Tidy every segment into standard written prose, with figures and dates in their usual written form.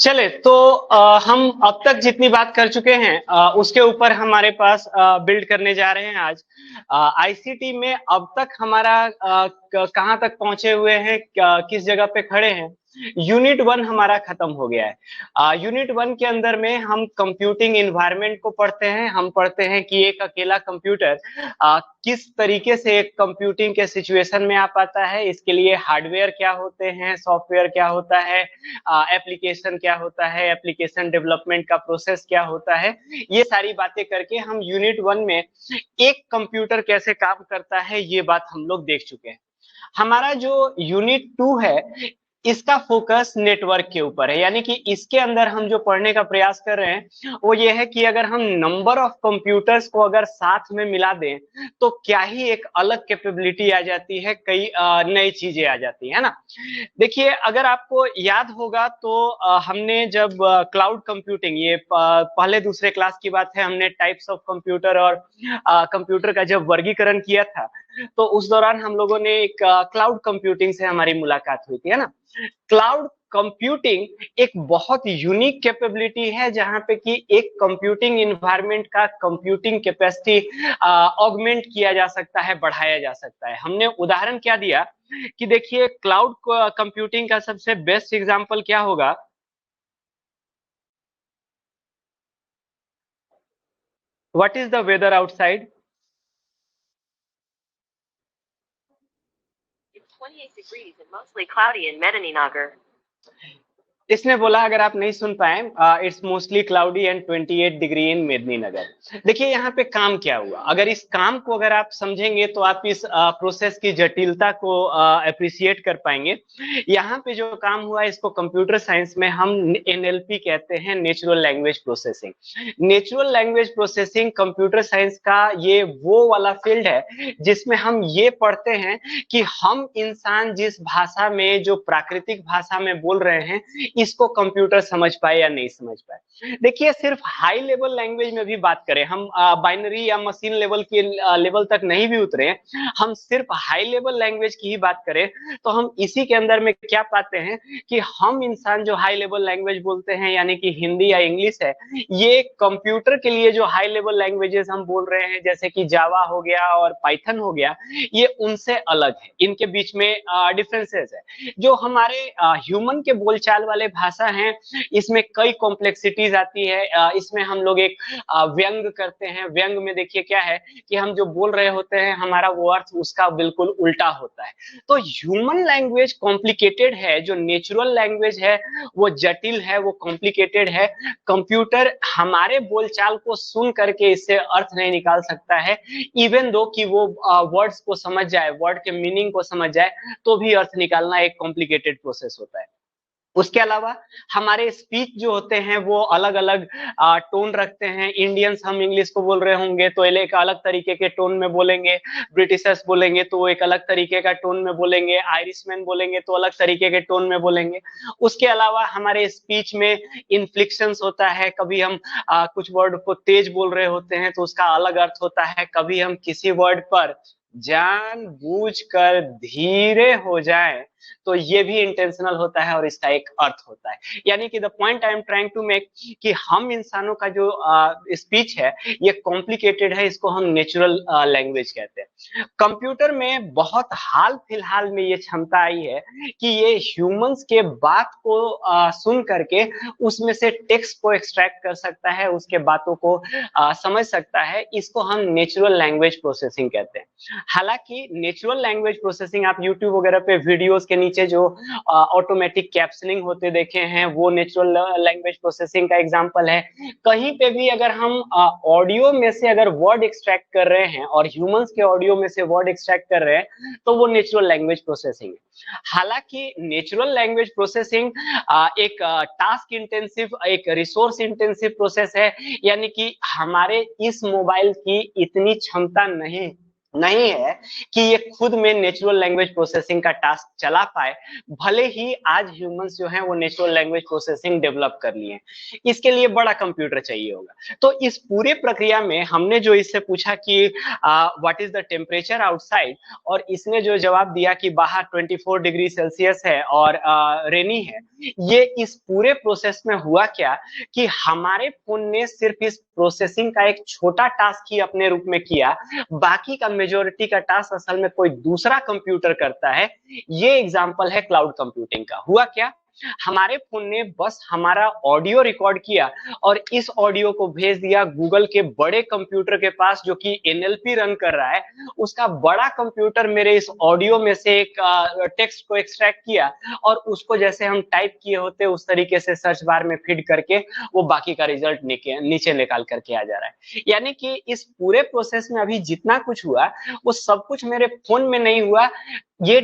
चले तो हम अब तक जितनी बात कर चुके हैं उसके ऊपर हमारे पास बिल्ड करने जा रहे हैं आज। आईसीटी में अब तक हमारा कहाँ तक पहुंचे हुए हैं, किस जगह पे खड़े हैं। यूनिट 1 हमारा खत्म हो गया है। यूनिट 1 के अंदर में हम कंप्यूटिंग इन्वायरमेंट को पढ़ते हैं। हम पढ़ते हैं कि एक अकेला कंप्यूटर किस तरीके से एक कंप्यूटिंग के सिचुएशन में आ पाता है। इसके लिए हार्डवेयर क्या होते हैं, सॉफ्टवेयर क्या होता है, एप्लीकेशन क्या होता है, एप्लीकेशन डेवलपमेंट का प्रोसेस क्या होता है। ये सारी बातें करके हम यूनिट 1 में एक कंप्यूटर कैसे काम करता है ये बात हम लोग देख चुके हैं। हमारा जो यूनिट 2 है इसका फोकस नेटवर्क के ऊपर है, यानी कि इसके अंदर हम जो पढ़ने का प्रयास कर रहे हैं वो ये है कि अगर हम नंबर ऑफ कंप्यूटर्स को अगर साथ में मिला दें तो क्या ही एक अलग कैपेबिलिटी आ जाती है, कई नई चीजें आ जाती है ना। देखिए अगर आपको याद होगा तो हमने जब क्लाउड कंप्यूटिंग, ये पहले दूसरे क्लास की बात है, हमने टाइप्स ऑफ कंप्यूटर और कंप्यूटर का जब वर्गीकरण किया था तो उस दौरान हम लोगों ने एक क्लाउड कंप्यूटिंग से हमारी मुलाकात हुई थी, है ना। क्लाउड कंप्यूटिंग एक बहुत यूनिक कैपेबिलिटी है जहां पे कि एक कंप्यूटिंग इन्वायरमेंट का कंप्यूटिंग कैपेसिटी ऑगमेंट किया जा सकता है, बढ़ाया जा सकता है। हमने उदाहरण क्या दिया कि देखिए क्लाउड कंप्यूटिंग का सबसे बेस्ट एग्जांपल क्या होगा। What is the weather outside? 28 degrees and mostly cloudy in Medininagar. इसने बोला अगर आप नहीं सुन पाए, it's mostly cloudy and 28 degree in Medininagar. देखिए यहाँ पे काम क्या हुआ, अगर इस काम को अगर आप समझेंगे तो आप इस प्रोसेस की जटिलता को अप्रिशिएट कर पाएंगे। यहाँ पे जो काम हुआ इसको कंप्यूटर साइंस में हम एनएलपी कहते हैं, natural language processing. Natural language processing computer science का ये वो वाला फील्ड है जिसमें हम ये पढ़ते हैं कि हम इंसान जिस भाषा में, जो प्राकृतिक भाषा में बोल रहे हैं, इसको कंप्यूटर समझ पाए या नहीं समझ पाए। देखिए सिर्फ हाई लेवल लैंग्वेज में भी बात करें, हम बाइनरी या मशीन लेवल के लेवल तक नहीं भी उतरे, हम सिर्फ हाई लेवल लैंग्वेज की ही बात करें तो हम इसी के अंदर में क्या पाते हैं कि हम इंसान जो हाई लेवल लैंग्वेज बोलते हैं यानी कि हिंदी या इंग्लिश है, ये कंप्यूटर के लिए जो हाई लेवल लैंग्वेजेस हम बोल रहे हैं जैसे कि जावा हो गया और पाइथन हो गया, ये उनसे अलग है, इनके बीच में डिफरेंसेस है। जो हमारे ह्यूमन के बोलचाल वाले भाषा हैं इसमें कई कॉम्प्लेक्सिटीज आती है। इसमें हम लोग एक व्यंग करते हैं। व्यंग में देखिए क्या है कि हम जो बोल रहे होते हैं हमारा वो अर्थ उसका बिल्कुल उल्टा होता है। तो ह्यूमन लैंग्वेज कॉम्प्लिकेटेड है, जो नेचुरल लैंग्वेज है वो जटिल है, वो कॉम्प्लिकेटेड है। कंप्यूटर हमारे बोलचाल को सुन करके इससे अर्थ नहीं निकाल सकता है, इवन दो कि वो वर्ड्स को समझ जाए, वर्ड के मीनिंग को समझ जाए, तो भी अर्थ निकालना एक कॉम्प्लिकेटेड प्रोसेस होता है। उसके अलावा हमारे स्पीच जो होते हैं वो अलग अलग टोन रखते हैं। इंडियंस हम इंग्लिश को बोल रहे होंगे तो एक अलग तरीके के टोन में बोलेंगे, ब्रिटिशर्स बोलेंगे तो एक अलग तरीके का टोन में बोलेंगे, आयरिशमैन बोलेंगे तो अलग तरीके के टोन में बोलेंगे। उसके अलावा हमारे स्पीच में इन्फ्लिक्शंस होता है, कभी हम कुछ वर्ड को तेज बोल रहे होते हैं तो उसका अलग अर्थ होता है, कभी हम किसी वर्ड पर जानबूझकर धीरे हो जाएं तो ये भी इंटेंशनल होता है और इसका एक अर्थ होता है। यानी कि the point I am trying to make कि हम इंसानों का जो स्पीच है ये कॉम्प्लिकेटेड है, इसको हम नेचुरल लैंग्वेज कहते हैं। कंप्यूटर में बहुत हाल फिलहाल में ये क्षमता आई है कि ये ह्यूमंस के बात को सुन करके उसमें से टेक्स्ट को एक्सट्रैक्ट कर सकता है, उसके बातों को समझ सकता है। इसको हम नेचुरल लैंग्वेज प्रोसेसिंग कहते हैं। हालांकि नेचुरल लैंग्वेज प्रोसेसिंग आप यूट्यूब वगैरह पे वीडियोस के नीचे जो ऑटोमेटिक कैप्शनिंग होते देखे हैं वो नेचुरल लैंग्वेज प्रोसेसिंग का एग्जांपल है। कहीं पे भी अगर हम ऑडियो में से अगर वर्ड एक्सट्रैक्ट कर रहे हैं और ह्यूमंस के ऑडियो में से वर्ड एक्सट्रैक्ट कर रहे हैं तो वो नेचुरल लैंग्वेज प्रोसेसिंग है। हालांकि नेचुरल लैंग्वेज प्रोसेसिंग एक टास्क इंटेंसिव, एक रिसोर्स इंटेंसिव प्रोसेस है, यानी कि हमारे इस मोबाइल की इतनी क्षमता नहीं, नहीं है कि ये खुद में नेचुरल लैंग्वेज प्रोसेसिंग का टास्क चला पाए, भले ही आज ह्यूमंस जो हैं वो नेचुरल लैंग्वेज प्रोसेसिंग डेवलप कर लिए, इसके लिए बड़ा कंप्यूटर चाहिए होगा। तो इस पूरे प्रक्रिया में हमने जो इससे पूछा कि what is the temperature outside, और इसने जो जवाब दिया कि बाहर 24 डिग्री सेल्सियस है और रेनी है, ये इस पूरे प्रोसेस में हुआ क्या कि हमारे फोन ने सिर्फ इस प्रोसेसिंग का एक छोटा टास्क ही अपने रूप में किया, बाकी का मेजोरिटी का टास्क असल में कोई दूसरा कंप्यूटर करता है। ये एग्जांपल है क्लाउड कंप्यूटिंग का। हुआ क्या, हमारे फोन ने बस हमारा ऑडियो रिकॉर्ड किया और इस ऑडियो को भेज दिया गूगल के बड़े कंप्यूटर के पास जो कि एनएलपी रन कर रहा है। उसका बड़ा कंप्यूटर मेरे इस ऑडियो में से एक टेक्स्ट को एक्सट्रैक्ट किया और उसको जैसे हम टाइप किए होते उस तरीके से सर्च बार में फीड करके वो बाकी का रिजल्ट नीचे निकाल करके आ जा रहा है। यानी कि इस पूरे प्रोसेस में अभी जितना कुछ हुआ वो सब कुछ मेरे फोन में नहीं हुआ, ये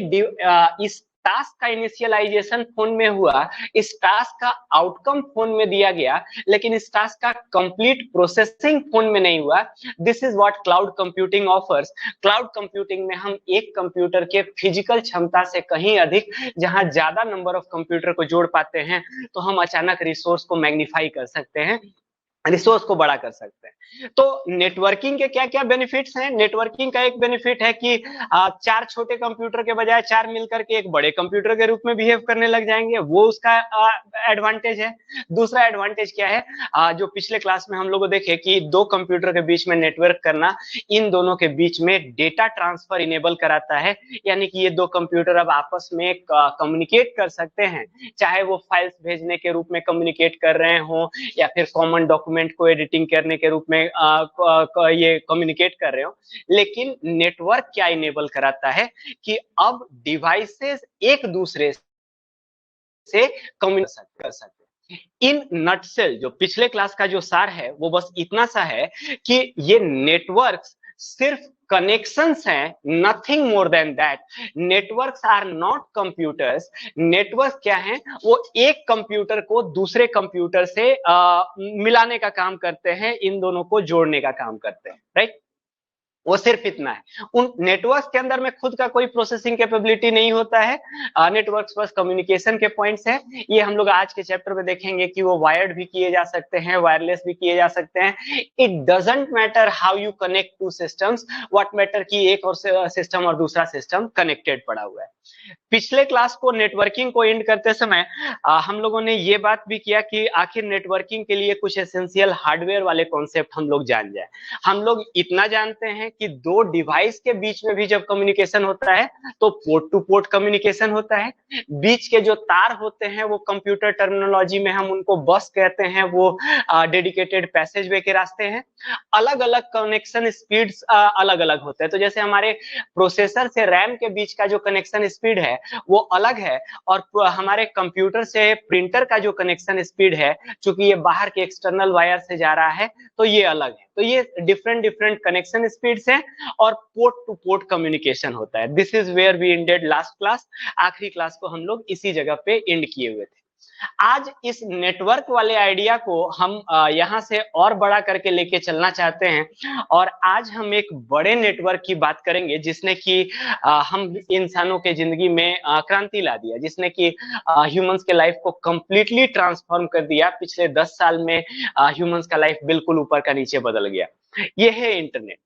इस टास्क का इनिशियलाइजेशन फोन में हुआ, इस टास्क का आउटकम फोन में दिया गया, लेकिन इस टास्क का कंप्लीट प्रोसेसिंग फोन में नहीं हुआ। This is what cloud computing offers. Cloud computing में हम एक कंप्यूटर के फिजिकल क्षमता से कहीं अधिक, जहां ज्यादा नंबर ऑफ कंप्यूटर को जोड़ पाते हैं, तो हम अचानक रिसोर्स को मैग्नीफाई कर सकते हैं, रिसोर्स को बड़ा कर सकते हैं। तो नेटवर्किंग के क्या क्या बेनिफिट्स हैं? नेटवर्किंग का एक बेनिफिट है कि चार छोटे कंप्यूटर के बजाय चार मिलकर के एक बड़े कंप्यूटर के रूप में बिहेव करने लग जाएंगे, वो उसका एडवांटेज है। दूसरा एडवांटेज क्या है, जो पिछले क्लास में हम लोग देखे कि दो कंप्यूटर के बीच में नेटवर्क करना, इन दोनों के बीच में डेटा ट्रांसफर इनेबल कराता है, यानी कि ये दो कंप्यूटर अब आपस में कम्युनिकेट कर सकते हैं, चाहे वो फाइल्स भेजने के रूप में कम्युनिकेट कर रहे हो या फिर कॉमन डॉक्यूमेंट को एडिटिंग करने के रूप में ये कम्युनिकेट कर रहे हो। लेकिन नेटवर्क क्या इनेबल कराता है कि अब डिवाइसेस एक दूसरे से कम्युनिकेट कर सकते हैं। इन नटसेल जो पिछले क्लास का जो सार है वो बस इतना सा है कि ये नेटवर्क्स सिर्फ कनेक्शंस हैं, nothing more than that. Networks are not computers. Network क्या है, वो एक कंप्यूटर को दूसरे कंप्यूटर से मिलाने का काम करते हैं, इन दोनों को जोड़ने का काम करते हैं, राइट। वो सिर्फ इतना है। उन नेटवर्क के अंदर में खुद का कोई प्रोसेसिंग कैपेबिलिटी नहीं होता है। नेटवर्क्स बस कम्युनिकेशन के पॉइंट्स हैं। ये हम लोग आज के चैप्टर में देखेंगे कि वो वायर्ड भी किए जा सकते हैं, वायरलेस भी किए जा सकते हैं। It doesn't matter how you connect to systems, what matter कि एक और सिस्टम और दूसरा सिस्टम कनेक्टेड पड़ा हुआ है। पिछले क्लास को नेटवर्किंग को एंड करते समय हम लोगों ने ये बात भी किया कि आखिर नेटवर्किंग के लिए कुछ एसेंशियल हार्डवेयर वाले कॉन्सेप्ट हम लोग जान जाए। हम लोग इतना जानते हैं कि दो डिवाइस के बीच में भी जब कम्युनिकेशन होता है तो पोर्ट टू पोर्ट कम्युनिकेशन होता है। बीच के जो तार होते हैं वो कंप्यूटर टर्मिनोलॉजी में हम उनको बस कहते हैं, वो डेडिकेटेड पैसेज वे के रास्ते हैं। अलग अलग कनेक्शन स्पीड्स अलग अलग होते हैं। तो जैसे हमारे प्रोसेसर से रैम के बीच का जो कनेक्शन स्पीड है वो अलग है, और हमारे कंप्यूटर से प्रिंटर का जो कनेक्शन स्पीड है, चूंकि ये बाहर के एक्सटर्नल वायर से जा रहा है, तो ये अलग है। तो ये डिफरेंट डिफरेंट कनेक्शन स्पीड्स हैं और पोर्ट टू पोर्ट कम्युनिकेशन होता है। This is where we ended last class. आखिरी क्लास को हम लोग इसी जगह पे एंड किए हुए थे। आज इस नेटवर्क वाले आइडिया को हम यहां से और बड़ा करके लेके चलना चाहते हैं, और आज हम एक बड़े नेटवर्क की बात करेंगे जिसने कि हम इंसानों के जिंदगी में क्रांति ला दिया, जिसने कि ह्यूमंस के लाइफ को कंप्लीटली ट्रांसफॉर्म कर दिया। पिछले 10 साल में ह्यूमंस का लाइफ बिल्कुल ऊपर का नीचे बदल गया। ये है इंटरनेट।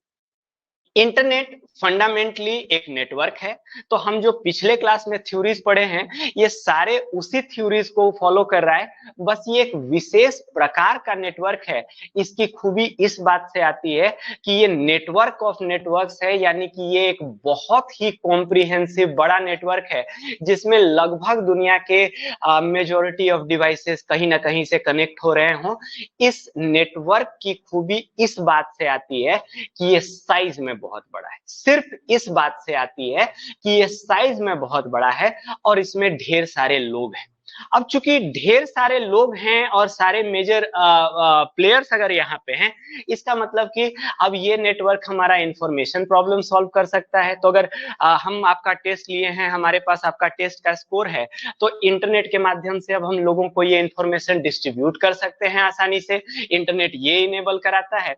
इंटरनेट फंडामेंटली एक नेटवर्क है। तो हम जो पिछले क्लास में थ्योरीज पढ़े हैं ये सारे उसी थ्योरीज को फॉलो कर रहा है, बस ये एक विशेष प्रकार का नेटवर्क है। इसकी खूबी इस बात से आती है कि ये नेटवर्क ऑफ नेटवर्क्स है, यानी कि ये एक बहुत ही कॉम्प्रिहेंसिव बड़ा नेटवर्क है जिसमें लगभग दुनिया के मेजॉरिटी ऑफ डिवाइसेस कहीं ना कहीं से कनेक्ट हो रहे हों। इस नेटवर्क की खूबी इस बात से आती है कि ये साइज में बहुत बड़ा है। सिर्फ इस बात से आती है कि ये साइज में बहुत बड़ा है और इसमें ढेर सारे लोग हैं। अब चूंकि ढेर सारे लोग हैं और सारे मेजर प्लेयर्स अगर यहाँ पे हैं, इसका मतलब कि अब ये नेटवर्क हमारा इंफॉर्मेशन प्रॉब्लम सॉल्व कर सकता है। तो अगर हम आपका टेस्ट लिए हैं, हमारे पास आपका टेस्ट का स्कोर है, तो इंटरनेट के माध्यम से अब हम लोगों को ये इंफॉर्मेशन डिस्ट्रीब्यूट कर सकते हैं आसानी से। इंटरनेट ये इनेबल कराता है।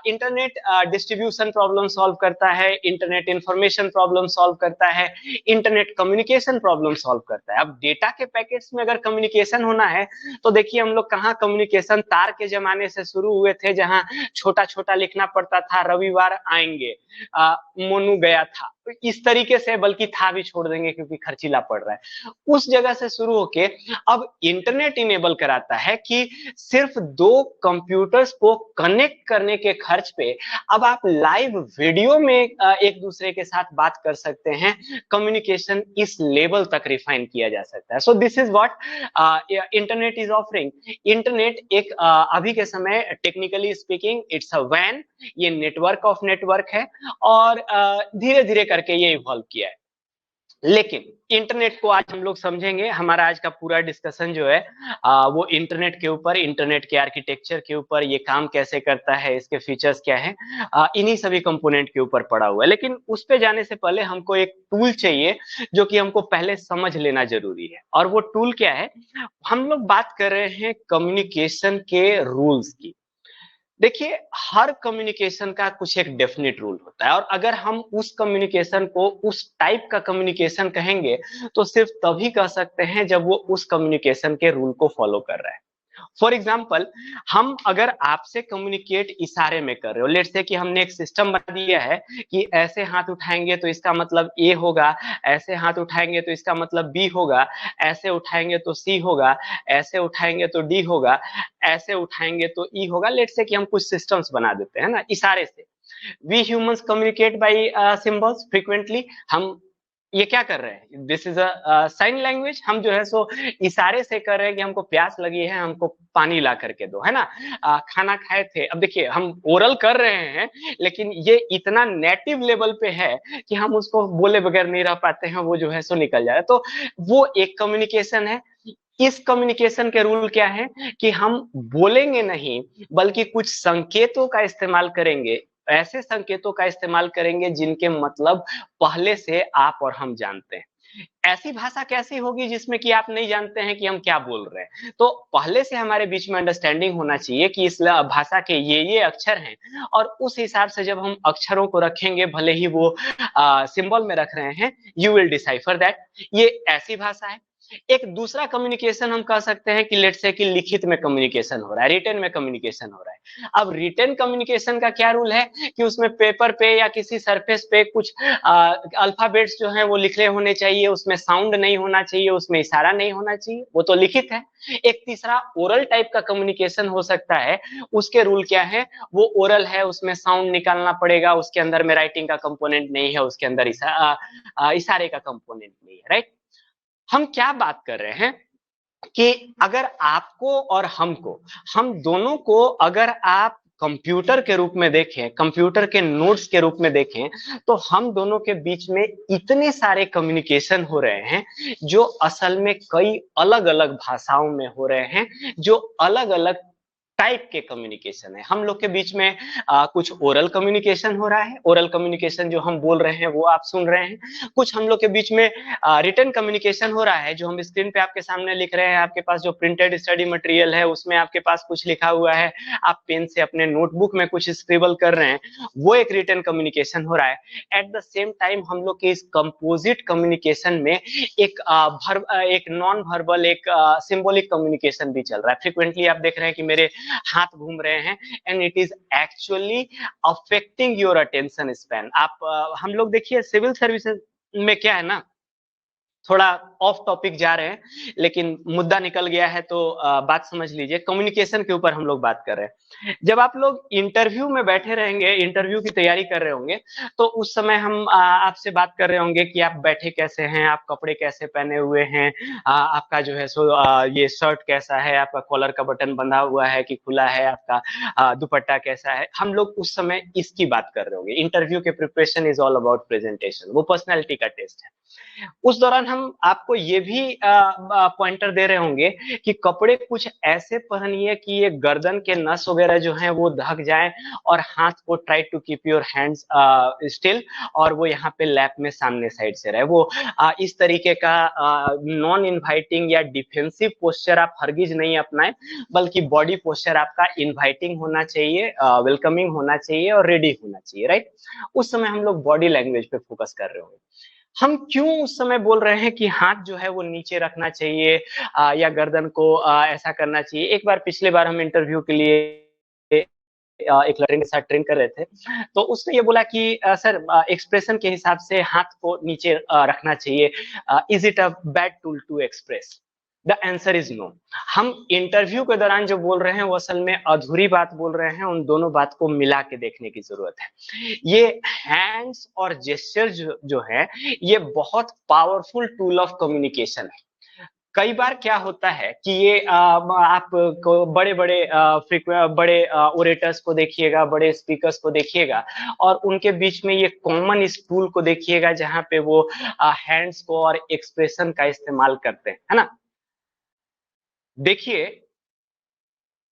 इंटरनेट डिस्ट्रीब्यूशन प्रॉब्लम सॉल्व करता है, इंटरनेट इंफॉर्मेशन प्रॉब्लम सॉल्व करता है, इंटरनेट कम्युनिकेशन प्रॉब्लम सॉल्व करता है। अब डेटा के पैकेट्स में अगर कम्युनिकेशन होना है, तो देखिए हम लोग कहाँ कम्युनिकेशन तार के जमाने से शुरू हुए थे, जहां छोटा छोटा लिखना पड़ता था, रविवार आएंगे, मोनू गया था, इस तरीके से, बल्कि था भी छोड़ देंगे क्योंकि खर्चीला पड़ रहा है, उस जगह से शुरू होके अब इंटरनेट इनेबल कराता है कि सिर्फ दो कंप्यूटर्स को कनेक्ट करने के खर्च पे अब आप लाइव वीडियो में एक दूसरे के साथ बात कर सकते हैं। कम्युनिकेशन इस लेवल तक रिफाइन किया जा सकता है। So this is what internet is offering. Internet एक अभी के समय टेक्निकली स्पीकिंग इट्स अ वैन, ये नेटवर्क ऑफ नेटवर्क है, और धीरे धीरे करके ये इवॉल्व किया है। लेकिन इंटरनेट को आज हम लोग समझेंगे। हमारा आज का पूरा डिस्कशन जो है वो इंटरनेट के ऊपर, इंटरनेट के आर्किटेक्चर के ऊपर, ये काम कैसे करता है, इसके फीचर्स क्या है, इन्हीं सभी कंपोनेंट के ऊपर पड़ा हुआ है। लेकिन उस पे जाने से पहले हमको एक टूल चाहिए जो कि हमको पहले समझ लेना जरूरी है। और वो टूल क्या है? हम लोग बात कर रहे हैं कम्युनिकेशन के रूल्स की। देखिए, हर कम्युनिकेशन का कुछ एक डेफिनेट रूल होता है, और अगर हम उस कम्युनिकेशन को उस टाइप का कम्युनिकेशन कहेंगे, तो सिर्फ तभी कह सकते हैं जब वो उस कम्युनिकेशन के रूल को फॉलो कर रहा है। फॉर एग्जाम्पल, हम अगर आपसे कम्युनिकेट इशारे में कर रहे हो, लेट्स से कि हमने एक सिस्टम बना दिया है कि ऐसे हाथ उठाएंगे तो इसका मतलब ए होगा, ऐसे हाथ उठाएंगे तो इसका मतलब बी होगा, ऐसे उठाएंगे तो सी होगा, ऐसे उठाएंगे तो डी होगा, ऐसे उठाएंगे तो ई होगा। लेट्स से कि हम कुछ सिस्टम्स बना देते हैं ना इशारे से। We humans communicate by symbols frequently. हम ये क्या कर रहे हैं? This is a sign language. हम जो है सो इशारे से कर रहे हैं कि हमको प्यास लगी है, हमको पानी ला करके दो, है ना। खाना खाए थे। अब देखिए, हम ओरल कर रहे हैं, लेकिन ये इतना नेटिव लेवल पे है कि हम उसको बोले बगैर नहीं रह पाते हैं, वो जो है सो निकल जा रहा है। तो वो एक कम्युनिकेशन है। इस कम्युनिकेशन के रूल क्या है कि हम बोलेंगे नहीं, बल्कि कुछ संकेतों का इस्तेमाल करेंगे, ऐसे संकेतों का इस्तेमाल करेंगे जिनके मतलब पहले से आप और हम जानते हैं। ऐसी भाषा कैसी होगी जिसमें कि आप नहीं जानते हैं कि हम क्या बोल रहे हैं? तो पहले से हमारे बीच में अंडरस्टैंडिंग होना चाहिए कि इस भाषा के ये अक्षर हैं, और उस हिसाब से जब हम अक्षरों को रखेंगे, भले ही वो सिंबल में रख रहे हैं, यू विल डिसाइफर दैट ये ऐसी भाषा है। एक दूसरा कम्युनिकेशन हम कह सकते हैं कि लेट्स से कि लिखित में कम्युनिकेशन हो रहा है, रिटन में कम्युनिकेशन हो रहा है। अब रिटन कम्युनिकेशन का क्या रूल है कि उसमें पेपर पे या किसी सरफेस पे कुछ अल्फाबेट्स जो हैं वो लिखे होने चाहिए, उसमें साउंड नहीं होना चाहिए, उसमें इशारा नहीं होना चाहिए, वो तो लिखित है। एक तीसरा ओरल टाइप का कम्युनिकेशन हो सकता है। उसके रूल क्या है? वो ओरल है, उसमें साउंड निकालना पड़ेगा, उसके अंदर में राइटिंग का कंपोनेंट नहीं है, उसके अंदर इशारे का कंपोनेंट नहीं है, राइट। हम क्या बात कर रहे हैं कि अगर आपको और हमको, हम दोनों को अगर आप कंप्यूटर के रूप में देखें, कंप्यूटर के नोड्स के रूप में देखें, तो हम दोनों के बीच में इतने सारे कम्युनिकेशन हो रहे हैं जो असल में कई अलग अलग भाषाओं में हो रहे हैं, जो अलग अलग टाइप के कम्युनिकेशन है। हम लोग के बीच में कुछ ओरल कम्युनिकेशन हो रहा है, ओरल कम्युनिकेशन जो हम बोल रहे हैं वो आप सुन रहे हैं। कुछ हम लोग के बीच में रिटन कम्युनिकेशन हो रहा है, जो हम स्क्रीन पे आपके सामने लिख रहे हैं। आपके पास जो प्रिंटेड स्टडी मटेरियल है उसमें आपके पास कुछ लिखा हुआ है, आप पेन से अपने नोटबुक में कुछ स्क्रिबल कर रहे हैं, वो एक रिटन कम्युनिकेशन हो रहा है। एट द सेम टाइम हम लोग के इस कंपोजिट कम्युनिकेशन में एक नॉन वर्बल, एक सिंबॉलिक कम्युनिकेशन भी चल रहा है। फ्रिक्वेंटली आप देख रहे हैं कि मेरे हाथ घूम रहे हैं, and it is actually affecting your attention span. आप हम लोग देखिए सिविल सर्विसेज में क्या है ना, थोड़ा ऑफ टॉपिक जा रहे हैं लेकिन मुद्दा निकल गया है, तो बात समझ लीजिए। कम्युनिकेशन के ऊपर हम लोग बात कर रहे हैं। जब आप लोग इंटरव्यू में बैठे रहेंगे, इंटरव्यू की तैयारी कर रहे होंगे, तो उस समय हम आपसे बात कर रहे होंगे कि आप बैठे कैसे हैं, आप कपड़े कैसे पहने हुए हैं, आपका जो है सो ये शर्ट कैसा है, आपका कॉलर का बटन बंधा हुआ है कि खुला है, आपका दुपट्टा कैसा है। हम लोग उस समय इसकी बात कर रहे होंगे। इंटरव्यू के preparation is all about presentation, वो पर्सनैलिटी का टेस्ट है। उस दौरान हम आपको आपको ये भी पॉइंटर दे रहे होंगे कि कपड़े कुछ ऐसे पहनिए कि ये गर्दन के नस वगैरह जो हैं वो ढक जाएं, और हाथ को try to keep your hands still, और वो यहाँ पे लैप में सामने साइड से रहे। वो इस तरीके का नॉन इनवाइटिंग या डिफेंसिव पोस्चर आप हरगिज नहीं अपनाएं, बल्कि बॉडी पोस्चर आपका इनवाइटिंग होना चाहिए, वेलकमिंग होना चाहिए और रेडी होना चाहिए, राइट। उस समय हम लोग बॉडी लैंग्वेज पे फोकस कर रहे होंगे। हम क्यों उस समय बोल रहे हैं कि हाथ जो है वो नीचे रखना चाहिए या गर्दन को ऐसा करना चाहिए। एक बार पिछले बार हम इंटरव्यू के लिए एक लड़के के साथ ट्रेन कर रहे थे, तो उसने ये बोला कि सर एक्सप्रेशन के हिसाब से हाथ को नीचे रखना चाहिए, is it a bad tool to express? The answer is no. हम इंटरव्यू के दौरान जो बोल रहे हैं वो असल में अधूरी बात बोल रहे हैं, उन दोनों बात को मिला के देखने की जरूरत है। ये हैंड्स और जेस्चर जो है ये बहुत पावरफुल टूल ऑफ कम्युनिकेशन है। कई बार क्या होता है कि ये आप को बड़े बड़े बड़े ओरेटर्स को देखिएगा, बड़े स्पीकर्स को देखिएगा, और उनके बीच में ये कॉमन इस टूल को देखिएगा जहां पे वो हैंड्स को और एक्सप्रेशन का इस्तेमाल करते हैं, है ना। देखिए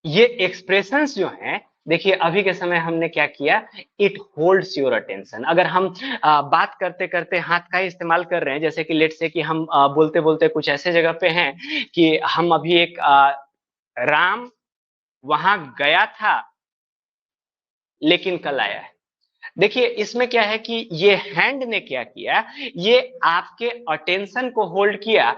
ये एक्सप्रेशंस जो हैं, देखिए अभी के समय हमने क्या किया, इट होल्ड्स योर अटेंशन। अगर हम बात करते करते हाथ का ही इस्तेमाल कर रहे हैं, जैसे कि लेट से कि हम बोलते बोलते कुछ ऐसे जगह पे हैं कि हम अभी एक राम वहां गया था लेकिन कल आया है। देखिए इसमें क्या है कि ये हैंड ने क्या किया, ये आपके अटेंशन को होल्ड किया,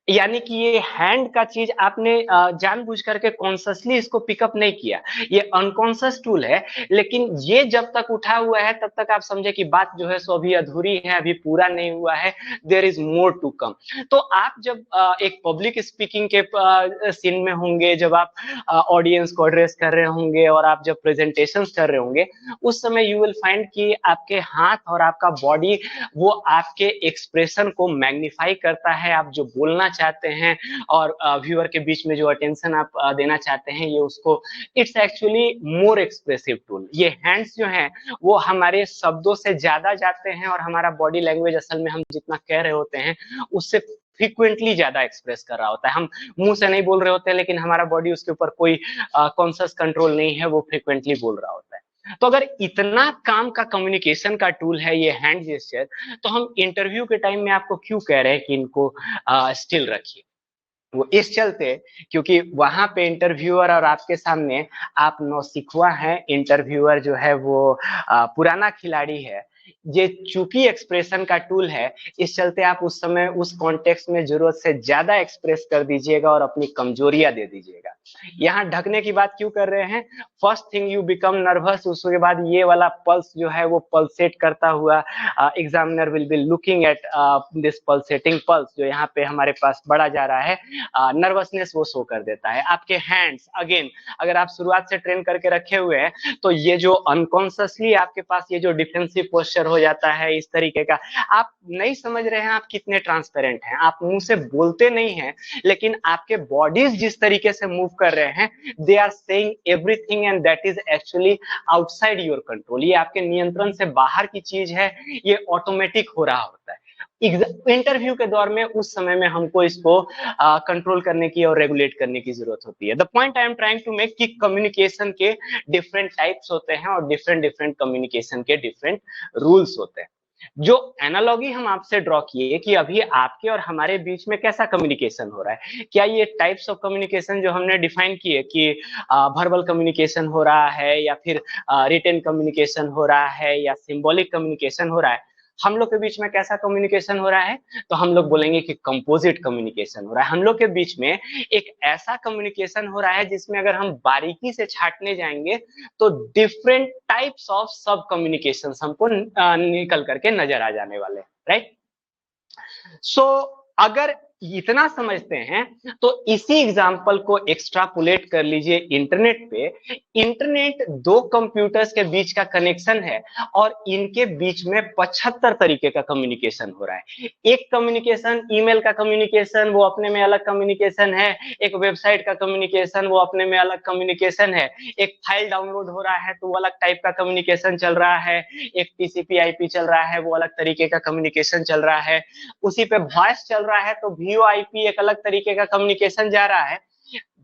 यानी कि ये हैंड का चीज आपने जानबूझ करके कॉन्शियसली इसको पिकअप नहीं किया, ये अनकॉन्शियस टूल है। लेकिन ये जब तक उठा हुआ है तब तक आप समझे कि बात जो है सो अभी अधूरी है, अभी पूरा नहीं हुआ है, there is more to come. तो आप जब एक पब्लिक स्पीकिंग के सीन में होंगे, जब आप ऑडियंस को एड्रेस कर रहे होंगे और आप जब प्रेजेंटेशन कर रहे होंगे, उस समय यू विल फाइंड कि आपके हाथ और आपका बॉडी वो आपके एक्सप्रेशन को मैग्नीफाई करता है। आप जो बोलना चाहते हैं और व्यूअर के बीच में जो अटेंशन आप देना चाहते हैं, ये उसको it's actually more expressive tool. ये हैंड्स जो हैं वो हमारे शब्दों से ज्यादा जाते हैं, और हमारा बॉडी लैंग्वेज असल में हम जितना कह रहे होते हैं उससे फ्रिक्वेंटली ज्यादा एक्सप्रेस कर रहा होता है। हम मुंह से नहीं बोल रहे होते हैं, लेकिन हमारा बॉडी उसके ऊपर कोई कॉन्शियस कंट्रोल नहीं है, वो फ्रिक्वेंटली बोल रहा होता है। तो अगर इतना काम का कम्युनिकेशन का टूल है ये हैंड जेस्चर, तो हम इंटरव्यू के टाइम में आपको क्यों कह रहे हैं कि इनको स्टिल रखिए? वो इस चलते क्योंकि वहां पे इंटरव्यूअर और आपके सामने आप नौसिखुआ हैं, इंटरव्यूअर जो है वो पुराना खिलाड़ी है। ये चूंकि एक्सप्रेशन का टूल है, इस चलते आप उस समय उस कॉन्टेक्स्ट में जरूरत से ज्यादा एक्सप्रेस कर दीजिएगा और अपनी कमजोरियां दे दीजिएगा। यहाँ ढकने की बात क्यों कर रहे हैं? First thing you become nervous, उसके बाद ये वाला पल्स जो है वो पल्सेट करता हुआ, examiner will be looking at this pulsating pulse जो यहाँ पे हमारे पास बढ़ा जा रहा है, नर्वसनेस वो शो कर देता है। आपके हैंड्स अगेन अगर आप शुरुआत से ट्रेन करके रखे हुए हैं, तो ये जो अनकॉन्शियसली आपके पास ये जो डिफेंसिव पोस्चर हो जाता है इस तरीके का, आप नहीं समझ रहे हैं आप कितने ट्रांसपेरेंट हैं। आप मुंह से बोलते नहीं हैं, लेकिन आपके बॉडीज जिस तरीके से मूव कर रहे हैं, they are saying everything and that is actually outside your control. ये आपके नियंत्रण से बाहर की चीज है, ये ऑटोमेटिक हो रहा होता है। इंटरव्यू के दौर में उस समय में हमको इसको कंट्रोल करने की और रेगुलेट करने की जरूरत होती है। The point I am trying to make कि कम्युनिकेशन के डिफरेंट टाइप्स होते हैं और डिफरेंट डिफरेंट कम्युनिकेशन के डिफरेंट रूल्स होते हैं। जो एनालॉगी हम आपसे ड्रॉ किए कि अभी आपके और हमारे बीच में कैसा कम्युनिकेशन हो रहा है, क्या ये टाइप्स ऑफ कम्युनिकेशन जो हमने डिफाइन किए कि वर्बल कम्युनिकेशन हो रहा है, या फिर रिटन कम्युनिकेशन हो रहा है, या सिंबॉलिक कम्युनिकेशन हो रहा है, हम लोग के बीच में कैसा कम्युनिकेशन हो रहा है? तो हम लोग बोलेंगे कि कंपोजिट कम्युनिकेशन हो रहा है। हम लोग के बीच में एक ऐसा कम्युनिकेशन हो रहा है जिसमें अगर हम बारीकी से छाटने जाएंगे तो डिफरेंट टाइप्स ऑफ सब कम्युनिकेशन हमको निकल करके नजर आ जाने वाले हैं, राइट। सो अगर इतना समझते हैं तो इसी एग्जांपल को एक्सट्रापोलेट कर लीजिए इंटरनेट पे। इंटरनेट दो कंप्यूटर्स के बीच का कनेक्शन है और इनके बीच में 75 तरीके का कम्युनिकेशन हो रहा है। एक कम्युनिकेशन ईमेल का कम्युनिकेशन, वो अपने में अलग कम्युनिकेशन है। एक वेबसाइट का कम्युनिकेशन, वो अपने में अलग कम्युनिकेशन है। एक फाइल डाउनलोड हो रहा है तो वो अलग टाइप का कम्युनिकेशन चल रहा है। एक टीसीपी आईपी चल रहा है, वो अलग तरीके का कम्युनिकेशन चल रहा है। उसी पे वॉइस चल रहा है तो भी वीओआईपी एक अलग तरीके का कम्युनिकेशन जा रहा है।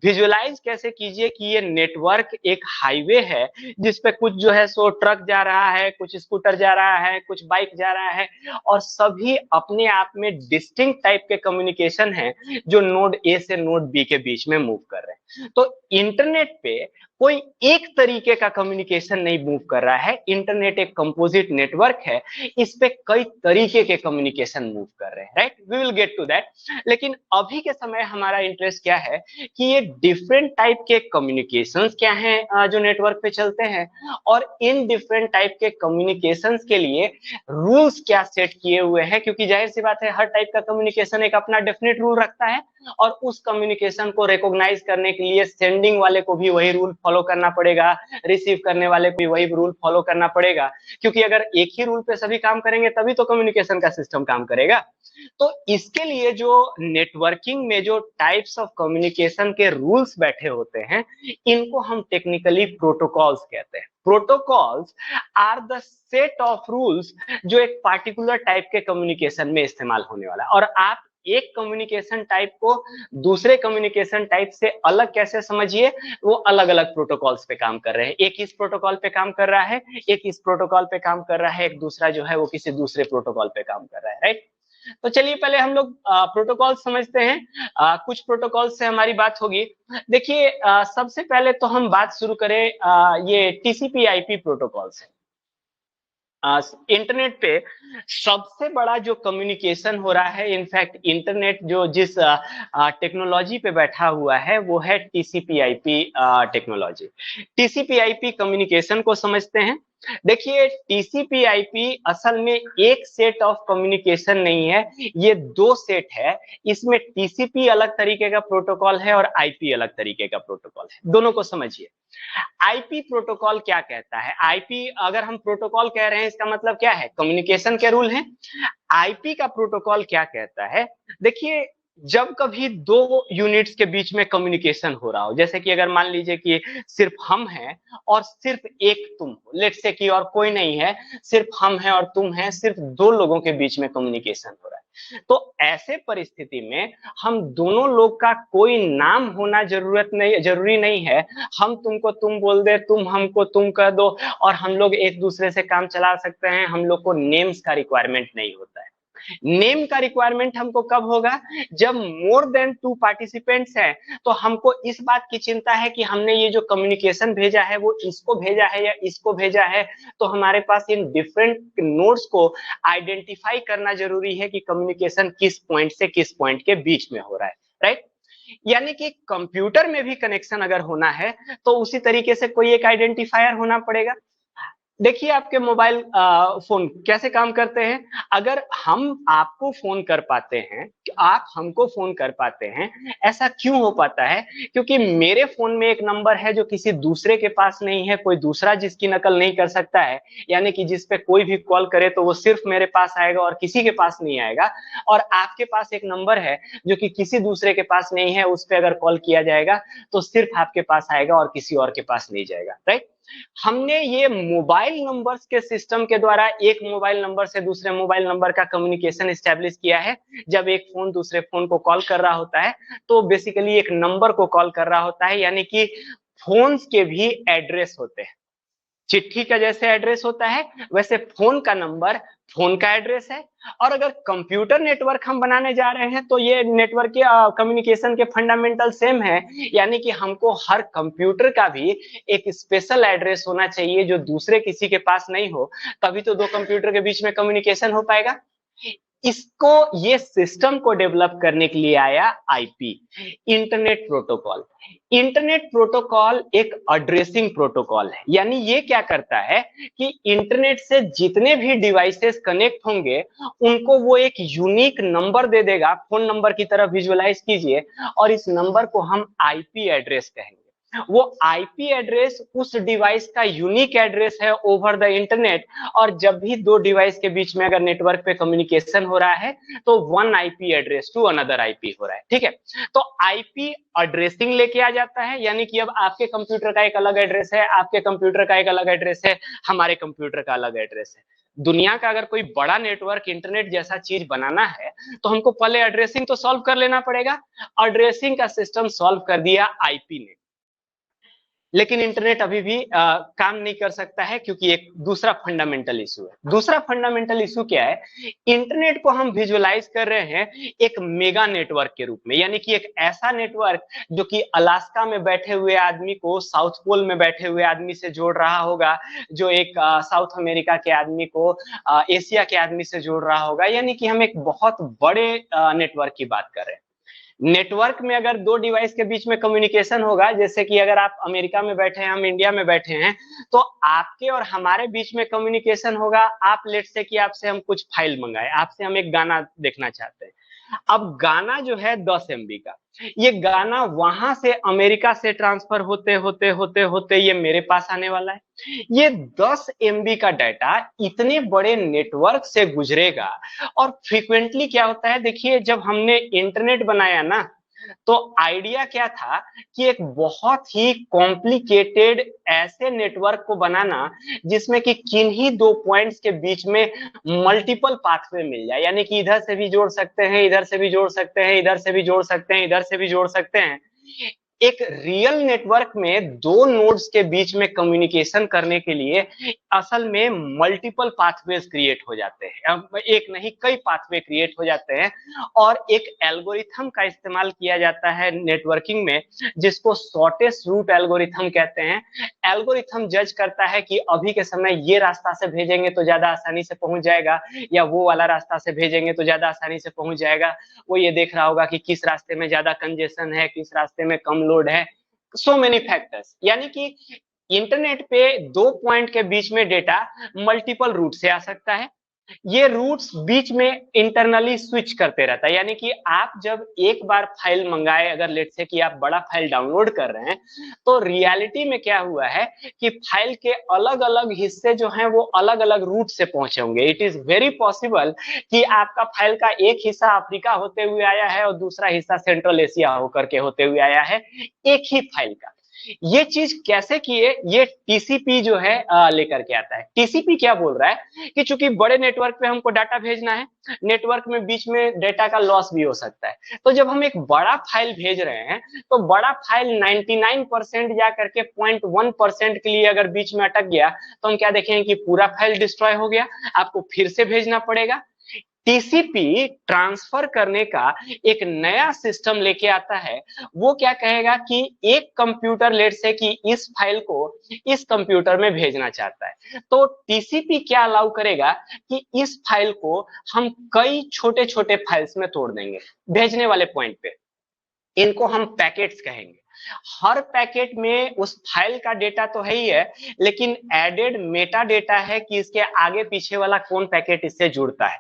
विजुअलाइज कैसे कीजिए कि ये नेटवर्क एक हाईवे है जिसपे कुछ जो है सो ट्रक जा रहा है, कुछ स्कूटर जा रहा है, कुछ बाइक जा रहा है, और सभी अपने आप में डिस्टिंक्ट टाइप के कम्युनिकेशन है जो नोड ए से नोड बी के बीच में मूव कर रहे हैं। तो इंटरनेट पे कोई एक तरीके का कम्युनिकेशन नहीं मूव कर रहा है, इंटरनेट एक कंपोजिट नेटवर्क है, इस पे कई तरीके के कम्युनिकेशन मूव कर रहे हैं, right, we will get to that. लेकिन अभी के समय हमारा इंटरेस्ट क्या है कि ये डिफरेंट टाइप के कम्युनिकेशंस क्या हैं जो नेटवर्क पे चलते हैं, और इन डिफरेंट टाइप के कम्युनिकेशंस के लिए रूल्स क्या सेट किए हुए हैं, क्योंकि जाहिर सी बात है हर टाइप का कम्युनिकेशन एक अपना डेफिनेट रूल रखता है, और उस कम्युनिकेशन को रिकॉग्नाइज करने के लिए सेंडिंग वाले को भी वही रूल फॉलो करना पड़ेगा, रिसीव करने वाले को भी वही रूल फॉलो करना पड़ेगा, क्योंकि अगर एक ही रूल पे सभी काम करेंगे तभी तो कम्युनिकेशन का सिस्टम काम करेगा। तो इसके लिए जो नेटवर्किंग में जो टाइप्स ऑफ कम्युनिकेशन के रूल्स बैठे होते हैं, इनको हम टेक्निकली प्रोटोकॉल्स कहते हैं। Protocols are the set of rules जो एक पार्टिकुलर टाइप के कम्युनिकेशन में इस्तेमाल होने वाला है, और आप एक कम्युनिकेशन टाइप को दूसरे कम्युनिकेशन टाइप से अलग कैसे समझिए, वो अलग अलग प्रोटोकॉल्स पे काम कर रहे हैं। एक इस प्रोटोकॉल पे काम कर रहा है, एक इस प्रोटोकॉल पे काम कर रहा है, एक दूसरा जो है वो किसी दूसरे प्रोटोकॉल पे काम कर रहा है, राइट। तो चलिए पहले हम लोग प्रोटोकॉल समझते हैं। कुछ प्रोटोकॉल से हमारी बात होगी। देखिए सबसे पहले तो हम बात शुरू करें ये टीसीपी आईपी प्रोटोकॉल से। इंटरनेट पे सबसे बड़ा जो कम्युनिकेशन हो रहा है, इनफैक्ट इंटरनेट जो जिस टेक्नोलॉजी पे बैठा हुआ है वो है TCP IP technology. TCP IP communication को समझते हैं। देखिए टीसीपी आईपी असल में एक सेट ऑफ कम्युनिकेशन नहीं है, ये दो सेट है। इसमें टीसीपी अलग तरीके का प्रोटोकॉल है और आईपी अलग तरीके का प्रोटोकॉल है, दोनों को समझिए। आईपी प्रोटोकॉल क्या कहता है? आईपी अगर हम प्रोटोकॉल कह रहे हैं इसका मतलब क्या है? कम्युनिकेशन के रूल हैं। आईपी का प्रोटोकॉल क्या कहता है? देखिए जब कभी दो यूनिट्स के बीच में कम्युनिकेशन हो रहा हो, जैसे कि अगर मान लीजिए कि सिर्फ हम हैं और सिर्फ एक तुम हो, लेट्स से कि और कोई नहीं है, सिर्फ हम हैं और तुम हैं, सिर्फ दो लोगों के बीच में कम्युनिकेशन हो रहा है, तो ऐसे परिस्थिति में हम दोनों लोग का कोई नाम होना जरूरी नहीं है। हम तुमको तुम बोल दे, तुम हमको तुम कह दो, और हम लोग एक दूसरे से काम चला सकते हैं। हम लोग को नेम्स का रिक्वायरमेंट नहीं होता है। नेम का रिक्वायरमेंट हमको कब होगा? जब मोर देन टू पार्टिसिपेंट्स हैं, तो हमको इस बात की चिंता है कि हमने ये जो कम्युनिकेशन भेजा है वो इसको भेजा है या इसको भेजा है, तो हमारे पास इन डिफरेंट नोड्स को आइडेंटिफाई करना जरूरी है कि कम्युनिकेशन किस पॉइंट से किस पॉइंट के बीच में हो रहा है, राइट। यानी कि कंप्यूटर में भी कनेक्शन अगर होना है तो उसी तरीके से कोई एक आइडेंटिफायर होना पड़ेगा। देखिए आपके मोबाइल फोन कैसे काम करते हैं। अगर हम आपको फोन कर पाते हैं, आप हमको फोन कर पाते हैं, ऐसा क्यों हो पाता है? क्योंकि मेरे फोन में एक नंबर है जो किसी दूसरे के पास नहीं है, कोई दूसरा जिसकी नकल नहीं कर सकता है। यानी कि जिस पे कोई भी कॉल करे तो वो सिर्फ मेरे पास आएगा और किसी के पास नहीं आएगा। और आपके पास एक नंबर है जो कि किसी दूसरे के पास नहीं है, उस पर अगर कॉल किया जाएगा तो सिर्फ आपके पास आएगा और किसी और के पास नहीं जाएगा, राइट। हमने ये मोबाइल नंबर्स के सिस्टम के द्वारा एक मोबाइल नंबर से दूसरे मोबाइल नंबर का कम्युनिकेशन एस्टेब्लिश किया है। जब एक फोन दूसरे फोन को कॉल कर रहा होता है तो बेसिकली एक नंबर को कॉल कर रहा होता है, यानी कि फोन्स के भी एड्रेस होते हैं। चिट्ठी का जैसे एड्रेस होता है वैसे फोन का नंबर फोन का एड्रेस है। और अगर कंप्यूटर नेटवर्क हम बनाने जा रहे हैं तो ये नेटवर्क के कम्युनिकेशन के फंडामेंटल सेम है, यानी कि हमको हर कंप्यूटर का भी एक स्पेशल एड्रेस होना चाहिए जो दूसरे किसी के पास नहीं हो, तभी तो दो कंप्यूटर के बीच में कम्युनिकेशन हो पाएगा। इसको ये सिस्टम को डेवलप करने के लिए आया IP, internet protocol. Internet protocol एक एड्रेसिंग प्रोटोकॉल है, यानी ये क्या करता है कि इंटरनेट से जितने भी डिवाइसेस कनेक्ट होंगे उनको वो एक यूनिक नंबर दे देगा। फोन नंबर की तरह विजुअलाइज कीजिए, और इस नंबर को हम आईपी एड्रेस कहेंगे। वो आईपी एड्रेस उस डिवाइस का यूनिक एड्रेस है ओवर द इंटरनेट। और जब भी दो डिवाइस के बीच में अगर नेटवर्क पे कम्युनिकेशन हो रहा है तो one IP address to another IP हो रहा है, ठीक है। तो आईपी एड्रेसिंग लेके आ जाता है, यानी कि अब आपके कंप्यूटर का एक अलग एड्रेस है, आपके कंप्यूटर का एक अलग एड्रेस है, हमारे कंप्यूटर का अलग एड्रेस है। दुनिया का अगर कोई बड़ा नेटवर्क इंटरनेट जैसा चीज बनाना है तो हमको पहले एड्रेसिंग तो सॉल्व कर लेना पड़ेगा। एड्रेसिंग का सिस्टम सॉल्व कर दिया आईपी ने, लेकिन इंटरनेट अभी भी काम नहीं कर सकता है, क्योंकि एक दूसरा फंडामेंटल इशू है। दूसरा फंडामेंटल इशू क्या है? इंटरनेट को हम विजुअलाइज कर रहे हैं एक मेगा नेटवर्क के रूप में, यानी कि एक ऐसा नेटवर्क जो कि अलास्का में बैठे हुए आदमी को साउथ पोल में बैठे हुए आदमी से जोड़ रहा होगा, जो एक साउथ अमेरिका के आदमी को एशिया के आदमी से जोड़ रहा होगा। यानी कि हम एक बहुत बड़े नेटवर्क की बात कर रहे हैं। नेटवर्क में अगर दो डिवाइस के बीच में कम्युनिकेशन होगा, जैसे कि अगर आप अमेरिका में बैठे हैं, हम इंडिया में बैठे हैं, तो आपके और हमारे बीच में कम्युनिकेशन होगा। आप लेट से कि आपसे हम कुछ फाइल मंगाए, आपसे हम एक गाना देखना चाहते हैं। अब गाना जो है 10 MB का, ये गाना वहां से अमेरिका से ट्रांसफर होते होते होते होते ये मेरे पास आने वाला है। ये 10 MB का डाटा इतने बड़े नेटवर्क से गुजरेगा। और फ्रीक्वेंटली क्या होता है, देखिए जब हमने इंटरनेट बनाया ना, तो आइडिया क्या था कि एक बहुत ही कॉम्प्लिकेटेड ऐसे नेटवर्क को बनाना जिसमें कि किन्हीं दो पॉइंट्स के बीच में मल्टीपल पाथवे मिल जाए, यानी कि इधर से भी जोड़ सकते हैं, इधर से भी जोड़ सकते हैं, इधर से भी जोड़ सकते हैं, इधर से भी जोड़ सकते हैं। एक रियल नेटवर्क में दो नोड्स के बीच में कम्युनिकेशन करने के लिए असल में मल्टीपल पाथवेज क्रिएट हो जाते हैं, एक नहीं कई पाथवे क्रिएट हो जाते हैं। और एक एल्गोरिथम का इस्तेमाल किया जाता है नेटवर्किंग में, जिसको शॉर्टेस्ट रूट एल्गोरिथम कहते हैं। एल्गोरिथम जज करता है कि अभी के समय ये रास्ता से भेजेंगे तो ज्यादा आसानी से पहुंच जाएगा, या वो वाला रास्ता से भेजेंगे तो ज्यादा आसानी से पहुंच जाएगा। वो ये देख रहा होगा कि किस रास्ते में ज्यादा कंजेशन है, किस रास्ते में कम लोड है, सो मेनी फैक्टर्स। यानी कि इंटरनेट पे दो पॉइंट के बीच में डेटा मल्टीपल रूट से आ सकता है। ये रूट्स बीच में इंटरनली स्विच करते रहता है, यानी कि आप जब एक बार फाइल मंगाए, अगर लेट से कि आप बड़ा फाइल डाउनलोड कर रहे हैं, तो रियलिटी में क्या हुआ है कि फाइल के अलग अलग हिस्से जो हैं वो अलग अलग रूट से पहुंचे होंगे। इट इज वेरी पॉसिबल कि आपका फाइल का एक हिस्सा अफ्रीका होते हुए आया है और दूसरा हिस्सा सेंट्रल एशिया होकर के होते हुए आया है, एक ही फाइल का। ये चीज कैसे किए, ये टीसीपी जो है लेकर के आता है। टीसीपी क्या बोल रहा है कि चूंकि बड़े नेटवर्क पे हमको डाटा भेजना है, नेटवर्क में बीच में डेटा का लॉस भी हो सकता है, तो जब हम एक बड़ा फाइल भेज रहे हैं तो बड़ा फाइल 99% जा करके 0.1% के लिए अगर बीच में अटक गया तो हम क्या देखेंगे कि पूरा फाइल डिस्ट्रॉय हो गया, आपको फिर से भेजना पड़ेगा। टीसीपी ट्रांसफर करने का एक नया सिस्टम लेके आता है। वो क्या कहेगा कि एक कंप्यूटर लेट से कि इस फाइल को इस कंप्यूटर में भेजना चाहता है, तो टीसीपी क्या अलाउ करेगा कि इस फाइल को हम कई छोटे छोटे फाइल्स में तोड़ देंगे भेजने वाले पॉइंट पे। इनको हम पैकेट्स कहेंगे। हर पैकेट में उस फाइल का डेटा तो है ही है, लेकिन एडेड मेटा डेटा है कि इसके आगे पीछे वाला कौन पैकेट इससे जुड़ता है।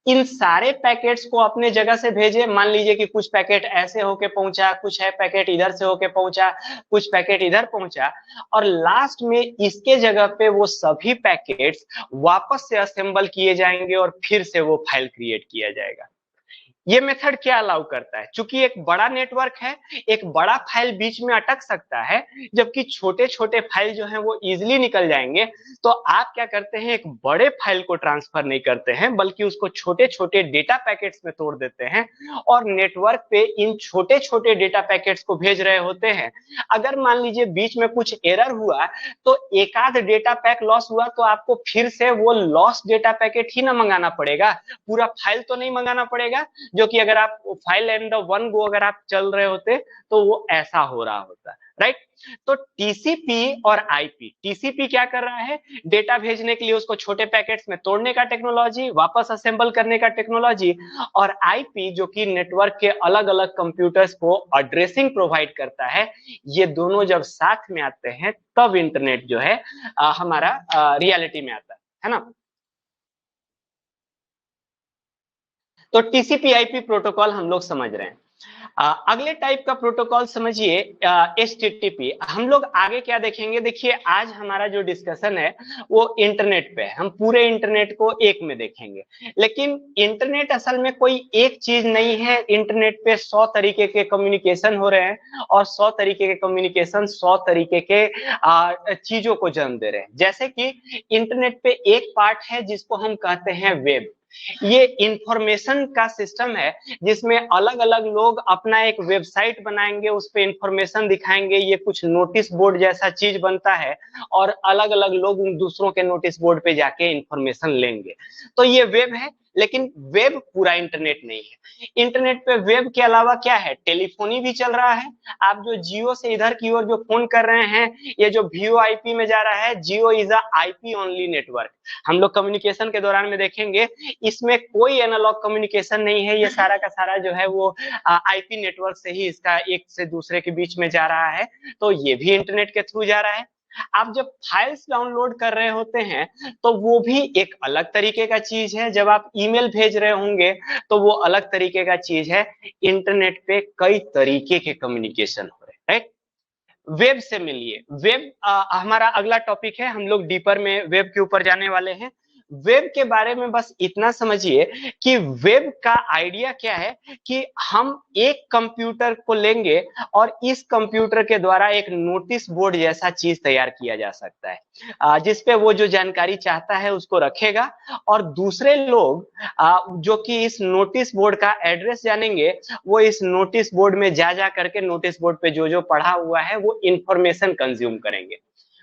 इन सारे पैकेट्स को अपने जगह से भेजे। मान लीजिए कि कुछ पैकेट ऐसे होके पहुंचा, कुछ है पैकेट इधर से होके पहुंचा, कुछ पैकेट इधर पहुंचा, और लास्ट में इसके जगह पे वो सभी पैकेट्स वापस से असेंबल किए जाएंगे और फिर से वो फाइल क्रिएट किया जाएगा। ये मेथड क्या अलाउ करता है? चूंकि एक बड़ा नेटवर्क है, एक बड़ा फाइल बीच में अटक सकता है, जबकि छोटे छोटे फाइल जो हैं वो इजिली निकल जाएंगे। तो आप क्या करते हैं, एक बड़े फाइल को ट्रांसफर नहीं करते हैं, बल्कि उसको छोटे छोटे डेटा पैकेट्स में तोड़ देते हैं और नेटवर्क पे इन छोटे छोटे डेटा पैकेट्स को भेज रहे होते हैं। अगर मान लीजिए बीच में कुछ एरर हुआ, तो एक आध डेटा पैक लॉस हुआ, तो आपको फिर से वो लॉस डेटा पैकेट ही ना मंगाना पड़ेगा, पूरा फाइल तो नहीं मंगाना पड़ेगा। जो कि अगर आप फाइल एंड वन गो अगर आप चल रहे होते तो वो ऐसा हो रहा होता, राइट। तो टीसीपी और आईपी, टीसीपी क्या कर रहा है, डेटा भेजने के लिए उसको छोटे पैकेट्स में तोड़ने का टेक्नोलॉजी, वापस असेंबल करने का टेक्नोलॉजी, और आईपी जो कि नेटवर्क के अलग अलग कंप्यूटर्स को एड्रेसिंग प्रोवाइड करता है। ये दोनों जब साथ में आते हैं तब इंटरनेट जो है हमारा रियलिटी में आता है ना। तो टीसीपी आईपी प्रोटोकॉल हम लोग समझ रहे हैं। अगले टाइप का प्रोटोकॉल समझिए HTTP। हम लोग आगे क्या देखेंगे, देखिए आज हमारा जो डिस्कशन है वो इंटरनेट पे है, हम पूरे इंटरनेट को एक में देखेंगे। लेकिन इंटरनेट असल में कोई एक चीज नहीं है, इंटरनेट पे 100 तरीके के कम्युनिकेशन हो रहे हैं और 100 तरीके के कम्युनिकेशन 100 तरीके के चीजों को जन्म दे रहे हैं। जैसे कि इंटरनेट पे एक पार्ट है जिसको हम कहते हैं वेब। ये इंफॉर्मेशन का सिस्टम है जिसमें अलग अलग लोग अपना एक वेबसाइट बनाएंगे, उस पे इंफॉर्मेशन दिखाएंगे, ये कुछ नोटिस बोर्ड जैसा चीज बनता है और अलग अलग लोग उन दूसरों के नोटिस बोर्ड पे जाके इंफॉर्मेशन लेंगे। तो ये वेब है, लेकिन वेब पूरा इंटरनेट नहीं है। इंटरनेट पे वेब के अलावा क्या है, टेलीफोनी भी चल रहा है। आप जो जियो से इधर की ओर जो फोन कर रहे हैं, ये जो VoIP में जा रहा है, Jio is a IP only network. हम लोग कम्युनिकेशन के दौरान में देखेंगे इसमें कोई एनालॉग कम्युनिकेशन नहीं है, ये सारा का सारा जो है वो IP नेटवर्क से ही इसका एक से दूसरे के बीच में जा रहा है। तो ये भी इंटरनेट के थ्रू जा रहा है। आप जब फाइल्स डाउनलोड कर रहे होते हैं तो वो भी एक अलग तरीके का चीज है। जब आप ईमेल भेज रहे होंगे तो वो अलग तरीके का चीज है। इंटरनेट पे कई तरीके के कम्युनिकेशन हो रहे हैं, राइट। वेब से मिलिए, वेब हमारा अगला टॉपिक है, हम लोग डीपर में वेब के ऊपर जाने वाले हैं। वेब के बारे में बस इतना समझिए कि वेब का आइडिया क्या है कि हम एक कंप्यूटर को लेंगे और इस कंप्यूटर के द्वारा एक नोटिस बोर्ड जैसा चीज तैयार किया जा सकता है, जिसपे वो जो जानकारी चाहता है उसको रखेगा और दूसरे लोग जो कि इस नोटिस बोर्ड का एड्रेस जानेंगे, वो इस नोटिस बोर्ड में जा करके नोटिस बोर्ड पे जो जो पढ़ा हुआ है वो इंफॉर्मेशन कंज्यूम करेंगे।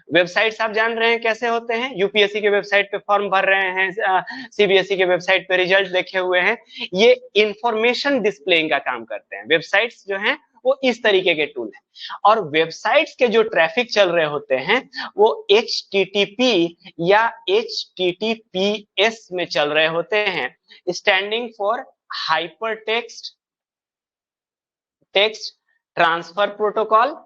वेबसाइट्स आप जान रहे हैं कैसे होते हैं, यूपीएससी के वेबसाइट पे फॉर्म भर रहे हैं, सीबीएसई के वेबसाइट पे रिजल्ट देखे हुए हैं, ये इंफॉर्मेशन डिस्प्लेइंग का काम करते हैं। वेबसाइट्स जो हैं वो इस तरीके के टूल हैं और वेबसाइट्स के जो ट्रैफिक चल रहे होते हैं वो HTTP या HTTPS में चल रहे होते हैं, standing for hyper text transfer protocol.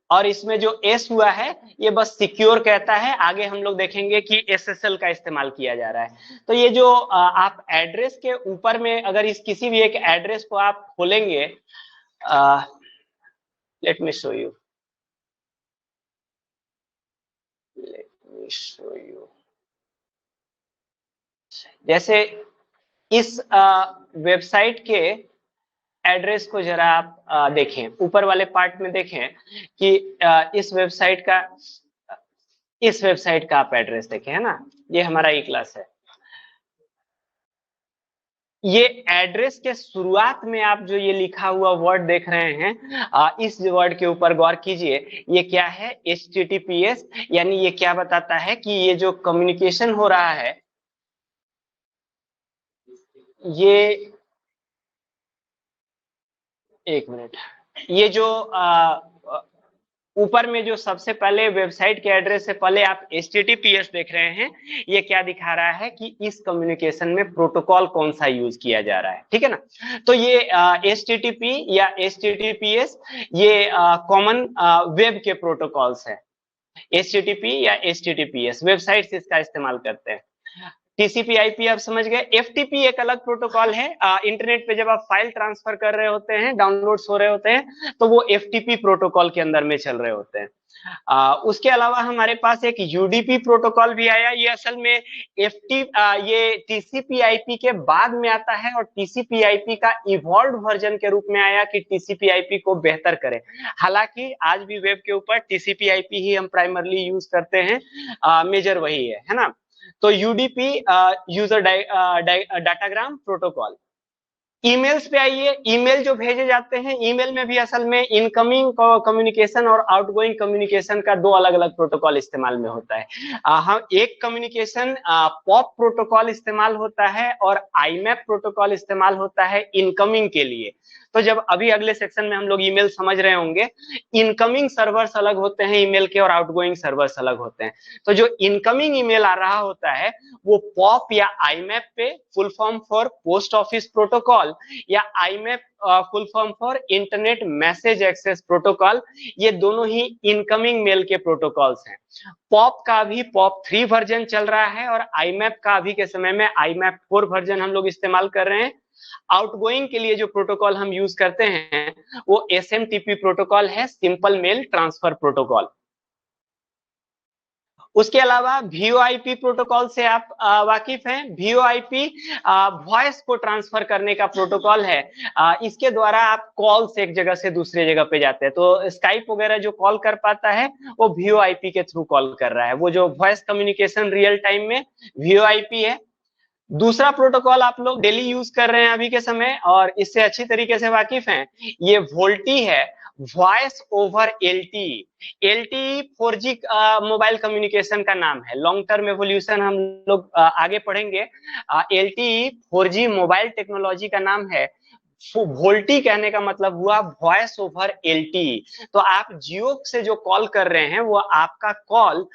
और इसमें जो एस हुआ है ये बस सिक्योर कहता है, आगे हम लोग देखेंगे कि SSL का इस्तेमाल किया जा रहा है। तो ये जो आप एड्रेस के ऊपर में अगर इस किसी भी एक एड्रेस को आप खोलेंगे, लेट मी शो यू, जैसे इस वेबसाइट के एड्रेस को जरा आप देखें, ऊपर वाले पार्ट में देखें कि इस वेबसाइट का आप एड्रेस देखें, है ना, ये हमारा ई क्लास है। ये एड्रेस के शुरुआत में आप जो ये लिखा हुआ वर्ड देख रहे हैं, इस वर्ड के ऊपर गौर कीजिए, ये क्या है, HTTPS। यानी ये क्या बताता है कि ये जो कम्युनिकेशन हो रहा है, ये एक मिनट, ये जो ऊपर में जो सबसे पहले वेबसाइट के एड्रेस से पहले आप HTTPS देख रहे हैं, ये क्या दिखा रहा है कि इस कम्युनिकेशन में प्रोटोकॉल कौन सा यूज किया जा रहा है, ठीक है ना। तो ये HTTP या HTTPS ये कॉमन वेब के प्रोटोकॉल्स है। HTTP या HTTPS वेबसाइट्स इसका इस्तेमाल करते हैं। TCP/IP आप समझ गए। FTP एक अलग प्रोटोकॉल है, इंटरनेट पे जब आप फाइल ट्रांसफर कर रहे होते हैं, डाउनलोड्स हो रहे होते हैं, तो वो FTP प्रोटोकॉल के अंदर में चल रहे होते हैं। उसके अलावा हमारे पास एक UDP प्रोटोकॉल भी आया, ये असल में ये TCP/IP के बाद में आता है और TCP/IP का इवॉल्व वर्जन के रूप में आया कि TCP/IP को बेहतर करे। हालांकि आज भी वेब के ऊपर TCP/IP ही हम प्राइमरली यूज करते हैं, मेजर वही है ना। तो UDP user datagram protocol. Emails पे आइए, ईमेल जो भेजे जाते हैं, ईमेल में भी असल में इनकमिंग कम्युनिकेशन और आउटगोइंग कम्युनिकेशन का दो अलग अलग प्रोटोकॉल इस्तेमाल में होता है। हम एक कम्युनिकेशन पॉप प्रोटोकॉल इस्तेमाल होता है और IMAP प्रोटोकॉल इस्तेमाल होता है इनकमिंग के लिए। तो जब अभी अगले सेक्शन में हम लोग ईमेल समझ रहे होंगे, इनकमिंग सर्वर्स अलग होते हैं ईमेल के और आउटगोइंग सर्वर्स अलग होते हैं। तो जो इनकमिंग ईमेल आ रहा होता है वो पॉप या IMAP पे, full form for post office protocol, या IMAP full form for internet message access protocol, ये दोनों ही इनकमिंग मेल के प्रोटोकॉल्स हैं। पॉप का भी पॉप 3 वर्जन चल रहा है और IMAP का अभी के समय में IMAP 4 वर्जन हम लोग इस्तेमाल कर रहे हैं। आउटगोइंग के लिए जो प्रोटोकॉल हम यूज करते हैं वो SMTP प्रोटोकॉल है, सिंपल मेल ट्रांसफर प्रोटोकॉल। उसके अलावा VoIP प्रोटोकॉल से आप वाकिफ हैं। VoIP वॉइस को ट्रांसफर करने का प्रोटोकॉल है। इसके द्वारा आप कॉल से एक जगह से दूसरे जगह पे जाते हैं। तो स्काइप वगैरह जो कॉल कर पाता है वो VoIP के थ्रू कॉल कर रहा है। वो जो वॉइस कम्युनिकेशन रियल टाइम में VoIP है। दूसरा प्रोटोकॉल आप लोग डेली यूज कर रहे हैं अभी के समय और इससे अच्छी तरीके से वाकिफ हैं, ये वोल्टी है, voice over LTE। LTE 4G mobile communication का नाम है। लॉन्ग टर्म एवोल्यूशन हम लोग आगे पढ़ेंगे। LTE 4G मोबाइल टेक्नोलॉजी का नाम है। वोल्टी कहने का मतलब हुआ वॉइस ओवर LTE। तो आप जियो से जो कॉल कर रहे हैं वो आपका कॉल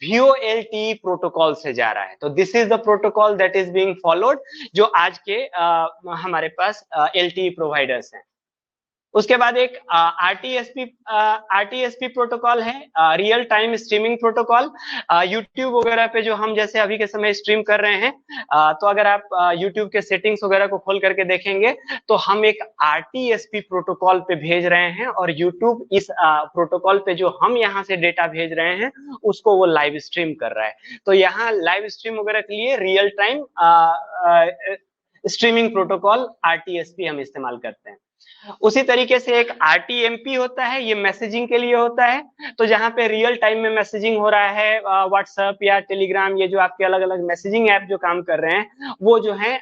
VoLTE प्रोटोकॉल से जा रहा है। तो this is the protocol that is being followed, जो आज के हमारे पास LTE प्रोवाइडर्स हैं। उसके बाद एक RTSP प्रोटोकॉल है, real time streaming protocol. YouTube वगैरह पे जो हम जैसे अभी के समय स्ट्रीम कर रहे हैं, तो अगर आप यूट्यूब के सेटिंग्स वगैरह को खोल करके देखेंगे तो हम एक RTSP प्रोटोकॉल पे भेज रहे हैं और यूट्यूब इस प्रोटोकॉल पे जो हम यहाँ से डेटा भेज रहे हैं उसको वो लाइव स्ट्रीम कर रहा है। तो यहाँ लाइव स्ट्रीम वगैरह के लिए real time streaming protocol RTSP हम इस्तेमाल करते हैं। उसी तरीके से एक RTMP होता है, ये मैसेजिंग के लिए होता है। तो जहां पे रियल टाइम में मैसेजिंग हो रहा है, व्हाट्सएप या टेलीग्राम, ये जो आपके अलग अलग मैसेजिंग ऐप जो काम कर रहे हैं वो जो है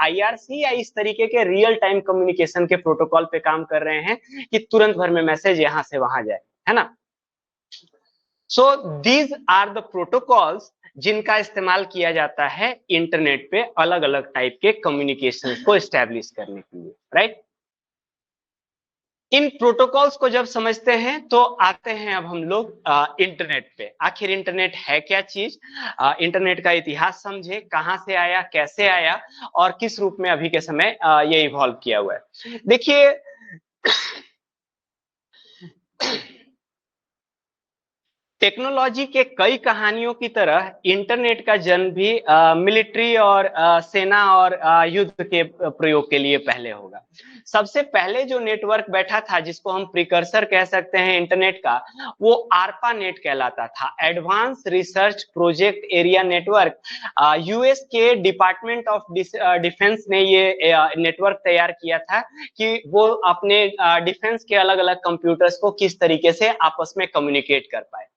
IRC या इस तरीके के रियल टाइम कम्युनिकेशन के प्रोटोकॉल पे काम कर रहे हैं कि तुरंत भर में मैसेज यहां से वहां जाए, है ना। So these are the protocols जिनका इस्तेमाल किया जाता है इंटरनेट पे अलग अलग टाइप के कम्युनिकेशन को एस्टेब्लिश करने के लिए, राइट। इन प्रोटोकॉल्स को जब समझते हैं तो आते हैं अब हम लोग इंटरनेट पे। आखिर इंटरनेट है क्या चीज, इंटरनेट का इतिहास समझे, कहां से आया, कैसे आया और किस रूप में अभी के समय ये इवॉल्व किया हुआ है। देखिए टेक्नोलॉजी के कई कहानियों की तरह इंटरनेट का जन्म भी मिलिट्री और सेना और युद्ध के प्रयोग के लिए पहले होगा। सबसे पहले जो नेटवर्क बैठा था जिसको हम प्रिकर्सर कह सकते हैं इंटरनेट का, वो आरपा नेट कहलाता था, advance research project area network. US के डिपार्टमेंट ऑफ डिफेंस ने ये नेटवर्क तैयार किया था कि वो अपने डिफेंस के अलग अलग कंप्यूटर्स को किस तरीके से आपस में कम्युनिकेट कर पाए।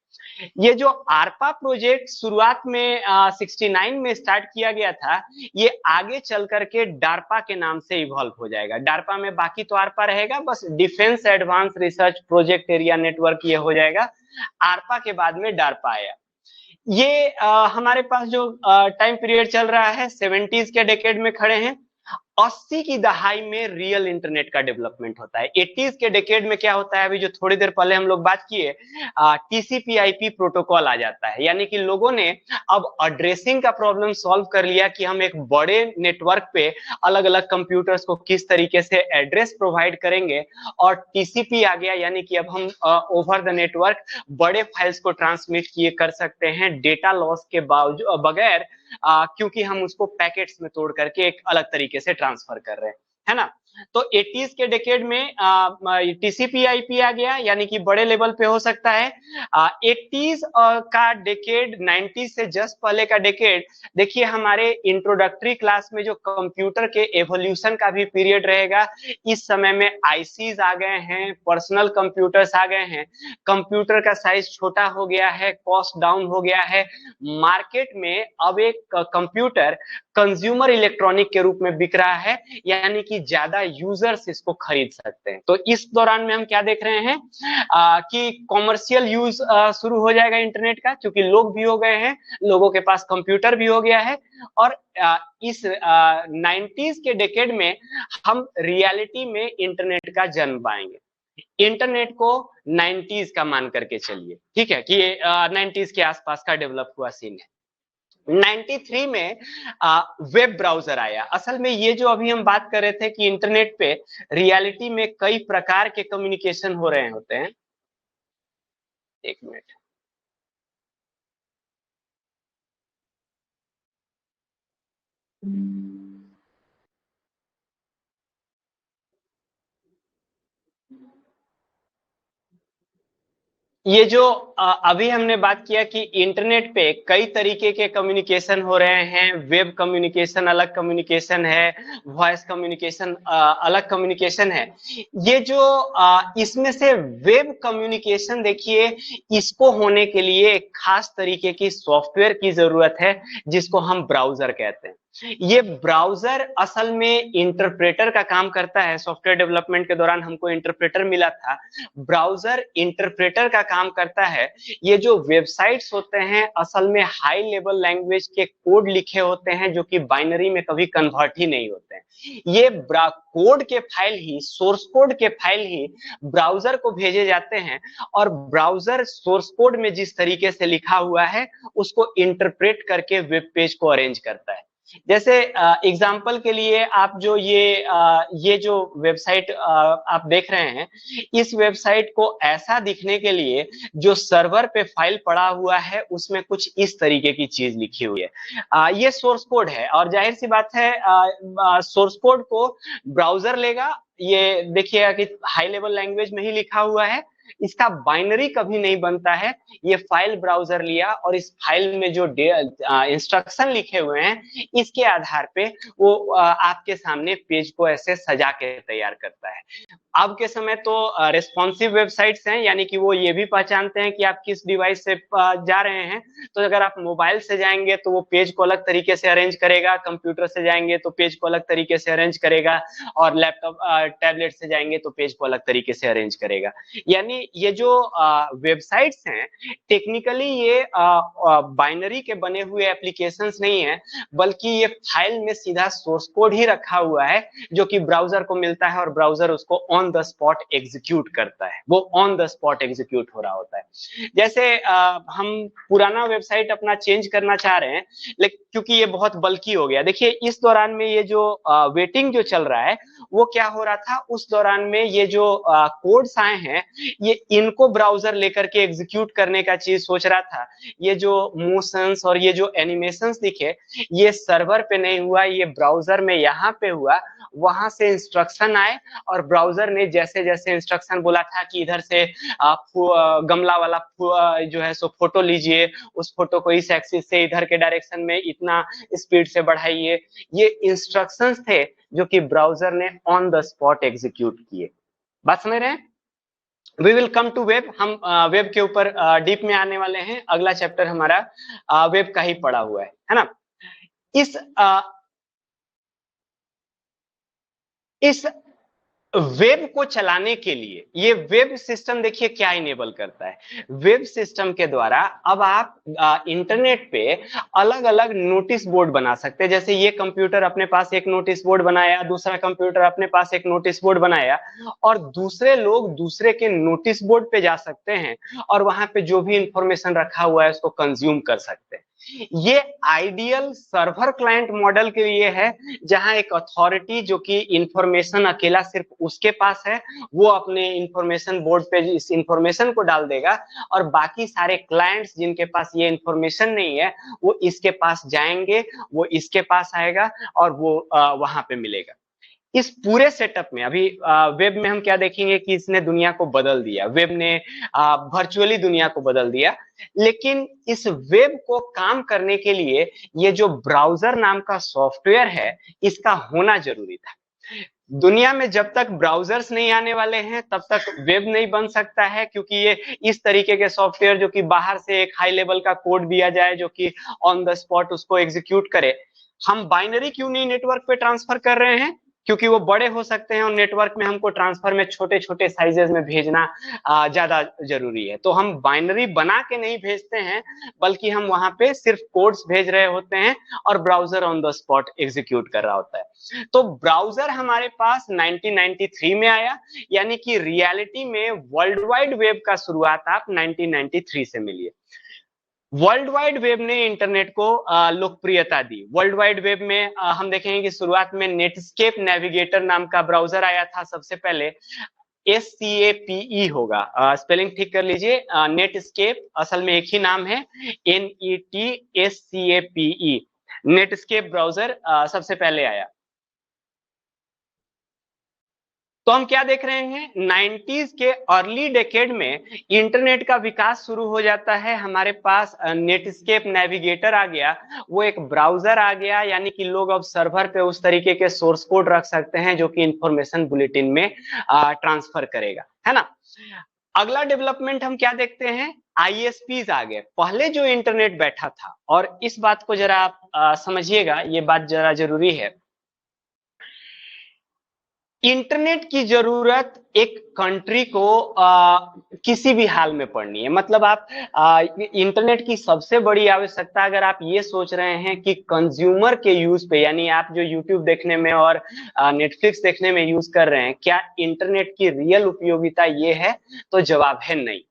ये जो आरपा प्रोजेक्ट शुरुआत में 69 में स्टार्ट किया गया था, ये आगे चल करके डार्पा के नाम से इवॉल्व हो जाएगा। डार्पा में बाकी तो आरपा रहेगा, बस defence advance research project area network ये हो जाएगा। आरपा के बाद में डार्पा आया। ये हमारे पास जो टाइम पीरियड चल रहा है 70s के डेकेड में खड़े हैं। 80 की दहाई में रियल इंटरनेट का डेवलपमेंट होता है। 80s के डेकेड में क्या होता है, अभी जो थोड़ी देर पहले हम लोग बात किए, TCP/IP प्रोटोकॉल आ जाता है। यानी कि लोगों ने अब एड्रेसिंग का प्रॉब्लम सॉल्व कर लिया कि हम एक बड़े नेटवर्क पे अलग अलग कंप्यूटर्स को किस तरीके से एड्रेस प्रोवाइड करेंगे, और TCP आ गया। यानी कि अब हम ओवर द नेटवर्क बड़े फाइल्स को ट्रांसमिट किए कर सकते हैं डेटा लॉस के बगैर, क्योंकि हम उसको पैकेट्स में तोड़ करके एक अलग तरीके से ट्रांसफर कर रहे हैं, है ना। तो 80s के डेकेड में TCP/IP आ गया, यानी कि बड़े लेवल पे हो सकता है। 80s का डेकेड 90s से जस्ट पहले का डेकेड, देखिए हमारे इंट्रोडक्टरी क्लास में जो कंप्यूटर के एवोल्यूशन का भी पीरियड रहेगा। इस समय में आईसीज आ गए हैं, पर्सनल कंप्यूटर्स आ गए हैं, कंप्यूटर का साइज छोटा हो गया है, कॉस्ट डाउन हो गया है। मार्केट में अब एक कंप्यूटर कंज्यूमर इलेक्ट्रॉनिक के रूप में बिक रहा है, यानी कि ज्यादा यूजर्स इसको खरीद सकते हैं। तो इस दौरान में हम क्या देख रहे हैं कि कॉमर्शियल यूज शुरू हो जाएगा इंटरनेट का, क्योंकि लोग भी हो गए हैं, लोगों के पास कंप्यूटर भी हो गया है। और इस 90s के डेकेड में हम रियलिटी में इंटरनेट का जन्म पाएंगे। इंटरनेट को 90s का मान करके चलिए, ठीक है, कि 90s के आसपास का डेवलप हुआ सीन है। 93 में वेब ब्राउजर आया। असल में ये जो अभी हम बात कर रहे थे कि इंटरनेट पे रियलिटी में कई प्रकार के कम्युनिकेशन हो रहे होते हैं। एक मिनट, ये जो अभी हमने बात किया कि इंटरनेट पे कई तरीके के कम्युनिकेशन हो रहे हैं, वेब कम्युनिकेशन अलग कम्युनिकेशन है, वॉइस कम्युनिकेशन अलग कम्युनिकेशन है। ये जो इसमें से वेब कम्युनिकेशन देखिए, इसको होने के लिए एक खास तरीके की सॉफ्टवेयर की जरूरत है जिसको हम ब्राउजर कहते हैं। ये ब्राउजर असल में इंटरप्रेटर का काम करता है। सॉफ्टवेयर डेवलपमेंट के दौरान हमको इंटरप्रेटर मिला था, ब्राउजर इंटरप्रेटर का काम करता है। ये जो वेबसाइट्स होते हैं असल में हाई लेवल लैंग्वेज के कोड लिखे होते हैं जो कि बाइनरी में कभी कन्वर्ट ही नहीं होते हैं। ये कोड के फाइल ही, सोर्स कोड के फाइल ही ब्राउजर को भेजे जाते हैं और ब्राउजर सोर्स कोड में जिस तरीके से लिखा हुआ है उसको इंटरप्रेट करके वेब पेज को अरेंज करता है। जैसे एग्जांपल के लिए आप जो ये जो वेबसाइट आप देख रहे हैं, इस वेबसाइट को ऐसा दिखने के लिए जो सर्वर पे फाइल पड़ा हुआ है उसमें कुछ इस तरीके की चीज लिखी हुई है। ये सोर्स कोड है और जाहिर सी बात है सोर्स कोड को ब्राउजर लेगा। ये देखिएगा कि हाई लेवल लैंग्वेज में ही लिखा हुआ है, इसका बाइनरी कभी नहीं बनता है। ये फाइल ब्राउजर लिया और इस फाइल में जो इंस्ट्रक्शन लिखे हुए हैं इसके आधार पे वो आपके सामने पेज को ऐसे सजा के तैयार करता है। अब के समय तो रिस्पॉन्सिव वेबसाइट्स हैं, यानी कि वो ये भी पहचानते हैं कि आप किस डिवाइस से जा रहे हैं। तो अगर आप मोबाइल से जाएंगे तो वो पेज को अलग तरीके से अरेंज करेगा, कंप्यूटर से जाएंगे तो पेज को अलग तरीके से अरेंज करेगा, और लैपटॉप टैबलेट से जाएंगे तो पेज को अलग तरीके से अरेंज करेगा। यानी ये जो वेबसाइट्स हैं टेक्निकली ये बाइनरी के बने हुए एप्लीकेशंस नहीं है, बल्कि ये फाइल में सीधा सोर्स कोड ही रखा हुआ है जो कि ब्राउजर को मिलता है और ब्राउजर उसको ऑन द स्पॉट एग्जीक्यूट करता है। वो ऑन द स्पॉट एग्जीक्यूट हो रहा होता है। जैसे हम पुराना वेबसाइट अपना चेंज करना चाह रहे हैं, लेकिन क्योंकि ये बहुत बल्कि हो गया, देखिए इस दौरान में ये जो वेटिंग जो चल रहा है वो क्या हो रहा था, उस दौरान में ये जो कोड्स आए हैं ये इनको ब्राउजर लेकर के एग्जीक्यूट करने का चीज सोच रहा था। ये जो मोशंस और ये जो एनिमेशंस दिखे ये सर्वर पे नहीं हुआ, ये ब्राउजर में यहाँ पे हुआ। वहां से इंस्ट्रक्शन आए और ब्राउजर ने जैसे जैसे इंस्ट्रक्शन बोला था कि इधर से आप गमला वाला जो है सो फोटो लीजिए, उस फोटो को इस एक्सिस से इधर के डायरेक्शन में इतना स्पीड से बढ़ाइए, ये इंस्ट्रक्शंस थे जो कि ब्राउजर ने ऑन द स्पॉट एग्जीक्यूट किए। बात समझ रहे हैं? We will come to web. हम वेब के ऊपर डीप में आने वाले हैं। अगला चैप्टर हमारा वेब का ही पड़ा हुआ है ना। इस इस वेब को चलाने के लिए ये वेब सिस्टम देखिए क्या इनेबल करता है। वेब सिस्टम के द्वारा अब आप इंटरनेट पे अलग अलग नोटिस बोर्ड बना सकते हैं। जैसे ये कंप्यूटर अपने पास एक नोटिस बोर्ड बनाया, दूसरा कंप्यूटर अपने पास एक नोटिस बोर्ड बनाया, और दूसरे लोग दूसरे के नोटिस बोर्ड पे जा सकते हैं और वहां पे जो भी इंफॉर्मेशन रखा हुआ है उसको कंज्यूम कर सकते हैं। ये आइडियल सर्वर क्लाइंट मॉडल के लिए है, जहां एक अथॉरिटी जो कि इंफॉर्मेशन अकेला सिर्फ उसके पास है वो अपने इंफॉर्मेशन बोर्ड पे इस इंफॉर्मेशन को डाल देगा, और बाकी सारे क्लाइंट्स जिनके पास ये इंफॉर्मेशन नहीं है वो इसके पास जाएंगे, वो इसके पास आएगा और वो वहां पे मिलेगा। इस पूरे सेटअप में अभी वेब में हम क्या देखेंगे कि इसने दुनिया को बदल दिया। वेब ने वर्चुअली दुनिया को बदल दिया, लेकिन इस वेब को काम करने के लिए ये जो ब्राउजर नाम का सॉफ्टवेयर है इसका होना जरूरी था। दुनिया में जब तक ब्राउजर्स नहीं आने वाले हैं तब तक वेब नहीं बन सकता है, क्योंकि ये इस तरीके के सॉफ्टवेयर जो कि बाहर से एक हाई लेवल का कोड दिया जाए जो कि ऑन द स्पॉट उसको एग्जीक्यूट करे। हम बाइनरी क्यों नहीं नेटवर्क पे ट्रांसफर कर रहे हैं? क्योंकि वो बड़े हो सकते हैं और नेटवर्क में हमको ट्रांसफर में छोटे छोटे साइजेस में भेजना ज्यादा जरूरी है। तो हम बाइनरी बना के नहीं भेजते हैं, बल्कि हम वहां पे सिर्फ कोड्स भेज रहे होते हैं और browser on the spot execute कर रहा होता है। तो ब्राउजर हमारे पास 1993 में आया, यानी कि रियलिटी में वर्ल्ड वाइड वेब का शुरुआत आप 1993 से मिलिए। वर्ल्ड वाइड वेब ने इंटरनेट को लोकप्रियता दी। वर्ल्ड वाइड वेब में हम देखेंगे कि शुरुआत में नेटस्केप नेविगेटर नाम का ब्राउजर आया था सबसे पहले। SCAPE होगा, स्पेलिंग ठीक कर लीजिए। नेटस्केप असल में एक ही नाम है, NETSCAPE। नेटस्केप ब्राउजर सबसे पहले आया। तो हम क्या देख रहे हैं, 90s के अर्ली डेकेड में इंटरनेट का विकास शुरू हो जाता है, हमारे पास नेटस्केप नेविगेटर आ गया, वो एक ब्राउजर आ गया, यानी कि लोग अब सर्वर पे उस तरीके के सोर्स कोड रख सकते हैं जो कि इंफॉर्मेशन बुलेटिन में ट्रांसफर करेगा, है ना। अगला डेवलपमेंट हम क्या देखते हैं, आईएसपीज आ गए। पहले जो इंटरनेट बैठा था, और इस बात को जरा आप समझिएगा, ये बात जरा जरूरी है, इंटरनेट की जरूरत एक कंट्री को किसी भी हाल में पड़नी है। मतलब आप इंटरनेट की सबसे बड़ी आवश्यकता, अगर आप ये सोच रहे हैं कि कंज्यूमर के यूज पे, यानी आप जो यूट्यूब देखने में और नेटफ्लिक्स देखने में यूज कर रहे हैं, क्या इंटरनेट की रियल उपयोगिता ये है, तो जवाब है नहीं।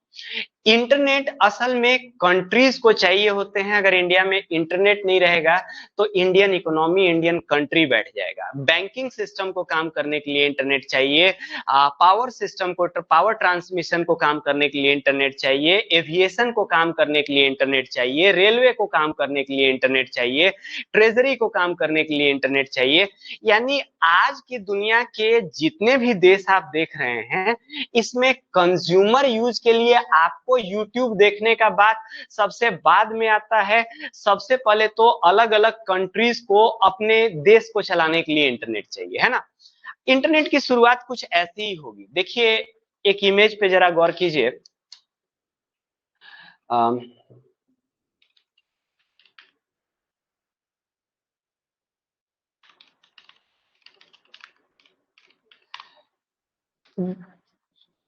इंटरनेट असल में कंट्रीज को चाहिए होते हैं। अगर इंडिया में इंटरनेट नहीं रहेगा तो इंडियन इकोनॉमी, इंडियन कंट्री बैठ जाएगा। बैंकिंग सिस्टम को काम करने के लिए इंटरनेट चाहिए, पावर सिस्टम को, पावर ट्रांसमिशन को काम करने के लिए इंटरनेट चाहिए, एविएशन को काम करने के लिए इंटरनेट चाहिए, रेलवे को काम करने के लिए इंटरनेट चाहिए, ट्रेजरी को काम करने के लिए इंटरनेट चाहिए। यानी आज की दुनिया के जितने भी देश आप देख रहे हैं, इसमें कंज्यूमर यूज के लिए आपको यूट्यूब देखने का बात सबसे बाद में आता है। सबसे पहले तो अलग अलग कंट्रीज को, अपने देश को चलाने के लिए इंटरनेट चाहिए, है ना। इंटरनेट की शुरुआत कुछ ऐसी ही होगी। देखिए, एक इमेज पे जरा गौर कीजिए। अम,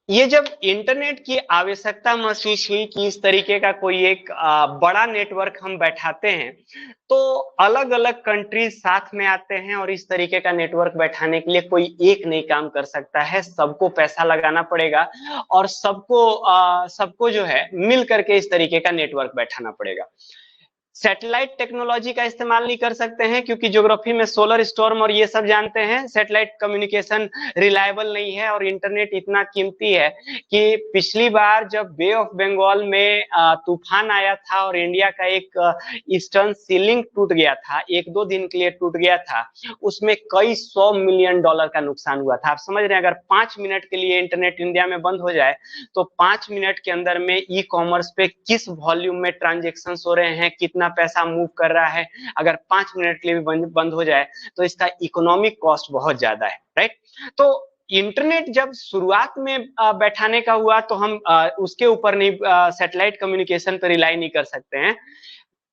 ये जब इंटरनेट की आवश्यकता महसूस हुई कि इस तरीके का कोई एक बड़ा नेटवर्क हम बैठाते हैं, तो अलग अलग कंट्रीज साथ में आते हैं, और इस तरीके का नेटवर्क बैठाने के लिए कोई एक नहीं काम कर सकता है, सबको पैसा लगाना पड़ेगा, और सबको जो है मिल करके इस तरीके का नेटवर्क बैठाना पड़ेगा। सैटेलाइट टेक्नोलॉजी का इस्तेमाल नहीं कर सकते हैं, क्योंकि ज्योग्राफी में सोलर स्टॉर्म और ये सब जानते हैं, सैटेलाइट कम्युनिकेशन रिलायबल नहीं है, और इंटरनेट इतना कीमती है कि पिछली बार जब बे ऑफ बंगाल में तूफान आया था और इंडिया का एक ईस्टर्न सी लिंक टूट गया था, एक दो दिन के लिए टूट गया था, उसमें कई $100 मिलियन का नुकसान हुआ था। आप समझ रहे हैं, अगर 5 मिनट के लिए इंटरनेट इंडिया में बंद हो जाए, तो 5 मिनट के अंदर में ई कॉमर्स पे किस वॉल्यूम में ट्रांजेक्शन हो रहे हैं, कितना पैसा मूव कर रहा है, अगर 5 मिनट के लिए भी बंद हो जाए, तो इसका इकोनॉमिक कॉस्ट बहुत ज्यादा है, राइट। तो इंटरनेट जब शुरुआत में बैठाने का हुआ, तो हम उसके ऊपर नहीं, सैटेलाइट कम्युनिकेशन पर रिलाई नहीं कर सकते हैं।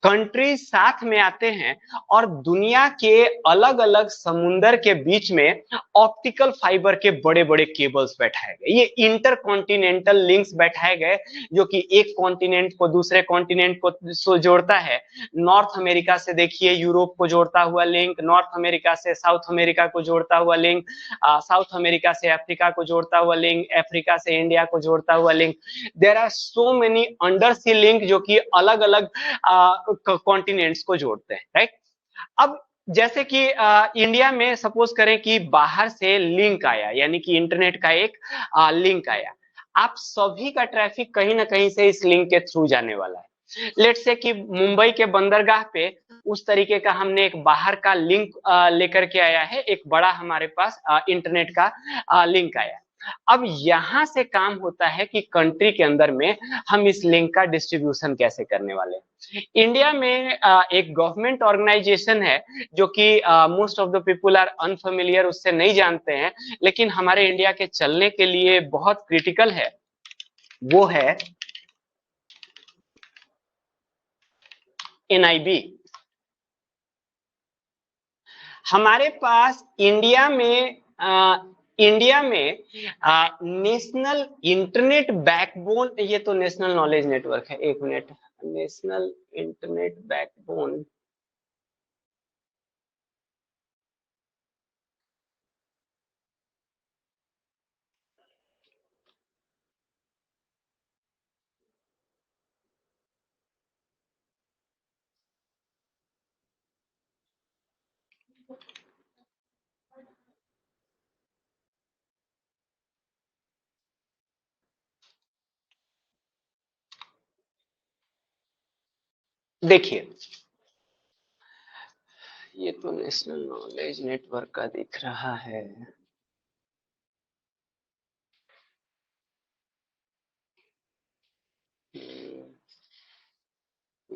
कंट्रीज साथ में आते हैं और दुनिया के अलग अलग समुंदर के बीच में ऑप्टिकल फाइबर के बड़े बड़े केबल्स बैठाए गए, ये इंटर कॉन्टिनेंटल लिंक्स बैठाए गए, जो कि एक कॉन्टिनेंट को दूसरे कॉन्टिनेंट को जोड़ता है। नॉर्थ अमेरिका से देखिए यूरोप को जोड़ता हुआ लिंक, नॉर्थ अमेरिका से साउथ अमेरिका को जोड़ता हुआ लिंक, साउथ अमेरिका से अफ्रीका को जोड़ता हुआ लिंक, अफ्रीका से इंडिया को जोड़ता हुआ link. There are so many under sea link जो कि अलग अलग कॉन्टिनेंट्स को जोड़ते हैं, राइट। अब जैसे कि इंडिया में सपोज करें कि बाहर से लिंक आया, यानी कि इंटरनेट का एक लिंक आया, आप सभी का ट्रैफिक कहीं ना कहीं से इस लिंक के थ्रू जाने वाला है। लेट से कि मुंबई के बंदरगाह पे उस तरीके का हमने एक बाहर का लिंक लेकर के आया है, एक बड़ा हमारे पास इंटरनेट का लिंक आया। अब यहां से काम होता है कि कंट्री के अंदर में हम इस लिंक का डिस्ट्रीब्यूशन कैसे करने वाले हैं। इंडिया में एक गवर्नमेंट ऑर्गेनाइजेशन है जो कि most of the people are unfamiliar, उससे नहीं जानते हैं, लेकिन हमारे इंडिया के चलने के लिए बहुत क्रिटिकल है। वो है एनआईबी। हमारे पास इंडिया में नेशनल इंटरनेट बैकबोन, ये तो नेशनल नॉलेज नेटवर्क है, एक मिनट, नेशनल इंटरनेट बैकबोन। देखिए, ये तो नेशनल नॉलेज नेटवर्क का दिख रहा है।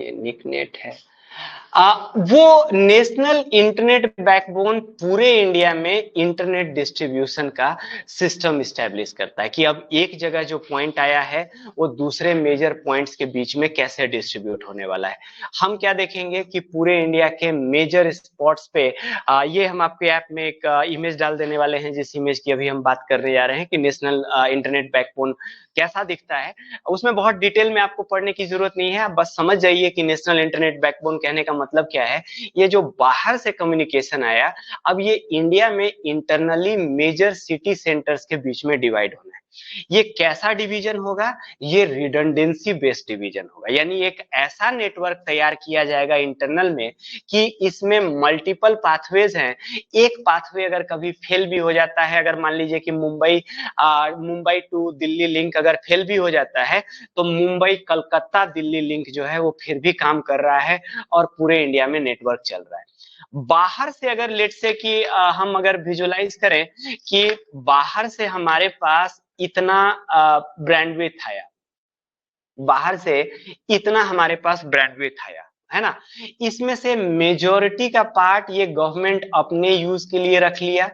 ये निकनेट है। वो नेशनल इंटरनेट बैकबोन पूरे इंडिया में इंटरनेट डिस्ट्रीब्यूशन का सिस्टम स्टैब्लिश करता है कि अब एक जगह जो पॉइंट आया है वो दूसरे मेजर पॉइंट्स के बीच में कैसे डिस्ट्रीब्यूट होने वाला है। हम क्या देखेंगे कि पूरे इंडिया के मेजर स्पॉट्स पे ये हम आपके ऐप में एक इमेज डाल देने वाले हैं, जिस इमेज की अभी हम बात करने जा रहे हैं कि नेशनल इंटरनेट बैकबोन कैसा दिखता है। उसमें बहुत डिटेल में आपको पढ़ने की जरूरत नहीं है, आप बस समझ जाइए कि नेशनल इंटरनेट बैकबोन कहने का मतलब क्या है। ये जो बाहर से कम्युनिकेशन आया, अब ये इंडिया में इंटरनली मेजर सिटी सेंटर्स के बीच में डिवाइड होना है। ये कैसा डिवीजन होगा? ये रिडंडेंसी बेस्ड डिवीजन होगा, यानी एक ऐसा नेटवर्क तैयार किया जाएगा इंटरनल में कि इसमें मल्टीपल पाथवेज हैं। एक पाथवे अगर कभी फेल भी हो जाता है, अगर मान लीजिए कि मुंबई टू दिल्ली लिंक अगर फेल भी हो जाता है, तो मुंबई कलकत्ता दिल्ली लिंक जो है वो फिर भी काम कर रहा है और पूरे इंडिया में नेटवर्क चल रहा है। बाहर से अगर लेट से कि हम अगर विजुलाइज करें कि बाहर से हमारे पास इतना ब्रांडविड्थ आया, बाहर से इतना हमारे पास ब्रांडविड्थ आया है ना, इसमें से मेजोरिटी का पार्ट ये गवर्नमेंट अपने यूज के लिए रख लिया,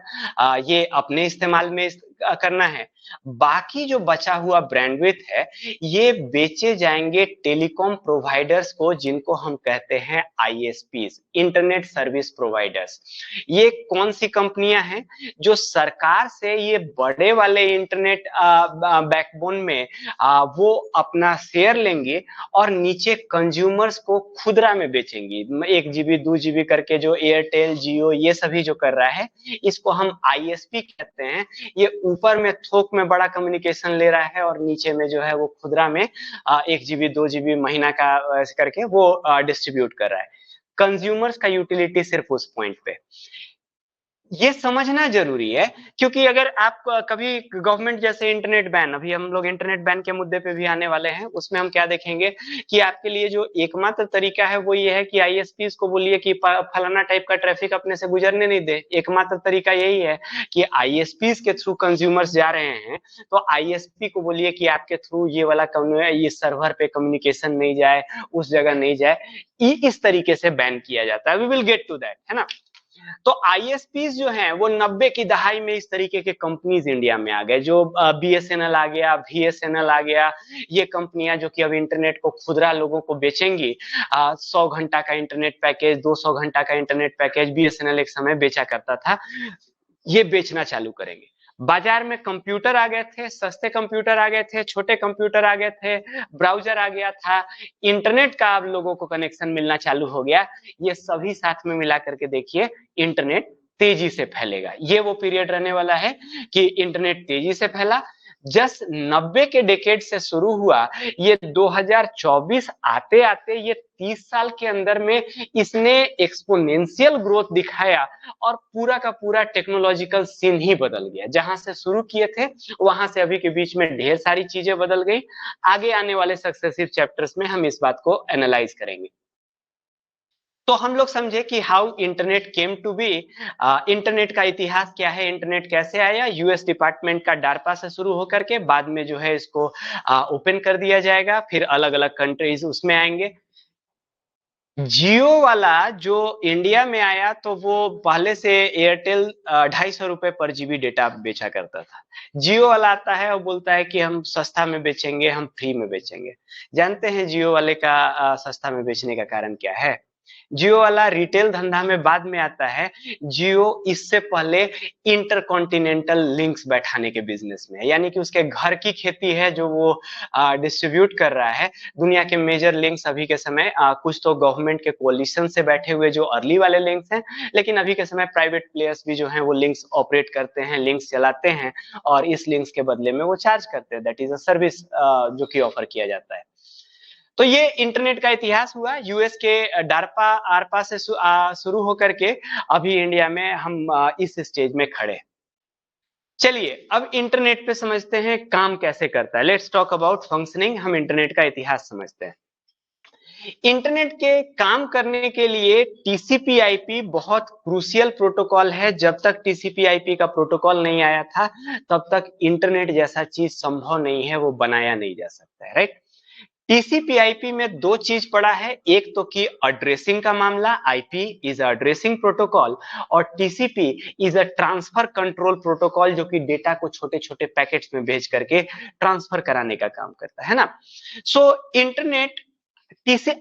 ये अपने इस्तेमाल में करना है। बाकी जो बचा हुआ ब्रांडविड्थ है ये बेचे जाएंगे टेलीकॉम प्रोवाइडर्स को, जिनको हम कहते हैं आईएसपीज, इंटरनेट सर्विस प्रोवाइडर्स। ये कौन सी कंपनियां हैं? जो सरकार से ये बड़े वाले इंटरनेट बैकबोन में वो अपना शेयर लेंगे और नीचे कंज्यूमर्स को खुदरा में बेचेंगी। 1 GB 2 GB करके जो एयरटेल जियो ये सभी जो कर रहा है, इसको हम आईएसपी कहते हैं। ये ऊपर में थोक में बड़ा कम्युनिकेशन ले रहा है और नीचे में जो है वो खुदरा में 1 GB 2 GB महीना का करके वो डिस्ट्रीब्यूट कर रहा है। कंज्यूमर्स का यूटिलिटी सिर्फ उस पॉइंट पे, ये समझना जरूरी है। क्योंकि अगर आप कभी गवर्नमेंट जैसे इंटरनेट बैन, अभी हम लोग इंटरनेट बैन के मुद्दे पे भी आने वाले हैं, उसमें हम क्या देखेंगे कि आपके लिए जो एकमात्र तरीका है वो ये है कि आईएसपीज को बोलिए कि फलाना टाइप का ट्रैफिक अपने से गुजरने नहीं दे। एकमात्र तरीका यही है कि आईएसपीज के थ्रू कंज्यूमर्स जा रहे हैं तो आईएसपी को बोलिए कि आपके थ्रू ये वाला ये सर्वर पे कम्युनिकेशन नहीं जाए, उस जगह नहीं जाए। इस तरीके से बैन किया जाता है। We will get to that, है ना। तो आईएसपीज जो हैं वो 90 की दहाई में इस तरीके के कंपनीज इंडिया में आ गए, जो बीएसएनएल आ गया, वीएसएनएल आ गया। ये कंपनियां जो कि अब इंटरनेट को खुदरा लोगों को बेचेंगी। 100 घंटा का इंटरनेट पैकेज, 200 घंटा का इंटरनेट पैकेज बीएसएनएल एक समय बेचा करता था, ये बेचना चालू करेंगे। बाजार में कंप्यूटर आ गए थे, सस्ते कंप्यूटर आ गए थे, छोटे कंप्यूटर आ गए थे, ब्राउजर आ गया था, इंटरनेट का अब लोगों को कनेक्शन मिलना चालू हो गया। ये सभी साथ में मिला करके देखिए इंटरनेट तेजी से फैलेगा। ये वो पीरियड रहने वाला है कि इंटरनेट तेजी से फैला। जस्ट 90 के डेकेड से शुरू हुआ, ये 2024 आते आते ये 30 साल के अंदर में इसने एक्सपोनेंशियल ग्रोथ दिखाया और पूरा का पूरा टेक्नोलॉजिकल सीन ही बदल गया। जहां से शुरू किए थे वहां से अभी के बीच में ढेर सारी चीजें बदल गई। आगे आने वाले सक्सेसिव चैप्टर्स में हम इस बात को एनालाइज करेंगे। तो हम लोग समझे कि how internet came to be. Internet का इतिहास क्या है, इंटरनेट कैसे आया। यूएस डिपार्टमेंट का डार्पा से शुरू होकर के बाद में जो है इसको ओपन कर दिया जाएगा, फिर अलग अलग कंट्रीज उसमें आएंगे। जियो वाला जो इंडिया में आया तो वो पहले से एयरटेल 250 रुपए पर जीबी डेटा बेचा करता था। जियो वाला आता है और बोलता है कि हम सस्ता में बेचेंगे, हम फ्री में बेचेंगे। जानते हैं जियो वाले का सस्ता में बेचने का कारण क्या है? जियो वाला रिटेल धंधा में बाद में आता है। जियो इससे पहले इंटरकॉन्टिनेंटल लिंक्स बैठाने के बिजनेस में है, यानी कि उसके घर की खेती है जो वो डिस्ट्रीब्यूट कर रहा है। दुनिया के मेजर लिंक्स अभी के समय कुछ तो गवर्नमेंट के कोलिशन से बैठे हुए जो अर्ली वाले लिंक्स हैं, लेकिन अभी के समय प्राइवेट प्लेयर्स भी जो हैं वो लिंक्स ऑपरेट करते हैं, लिंक्स चलाते हैं और इस लिंक्स के बदले में वो चार्ज करते हैं। दैट इज अ सर्विस जो कि ऑफर किया जाता है। तो ये इंटरनेट का इतिहास हुआ यूएस के डार्पा आरपा से शुरू होकर के अभी इंडिया में हम इस स्टेज में खड़े। चलिए अब इंटरनेट पे समझते हैं काम कैसे करता है। Let's talk about functioning. हम इंटरनेट का इतिहास समझते हैं। इंटरनेट के काम करने के लिए टीसीपी आईपी बहुत क्रूशियल प्रोटोकॉल है। जब तक टीसीपी आईपी का प्रोटोकॉल नहीं आया था तब तक इंटरनेट जैसा चीज संभव नहीं है, वो बनाया नहीं जा सकता है, राइट। टीसीपी आईपी में दो चीज पड़ा है, एक तो कि एड्रेसिंग का मामला, आईपी इज एड्रेसिंग प्रोटोकॉल, और TCP is a transfer control protocol, जो कि डेटा को छोटे छोटे पैकेट्स में भेज करके ट्रांसफर कराने का काम करता है ना। सो इंटरनेट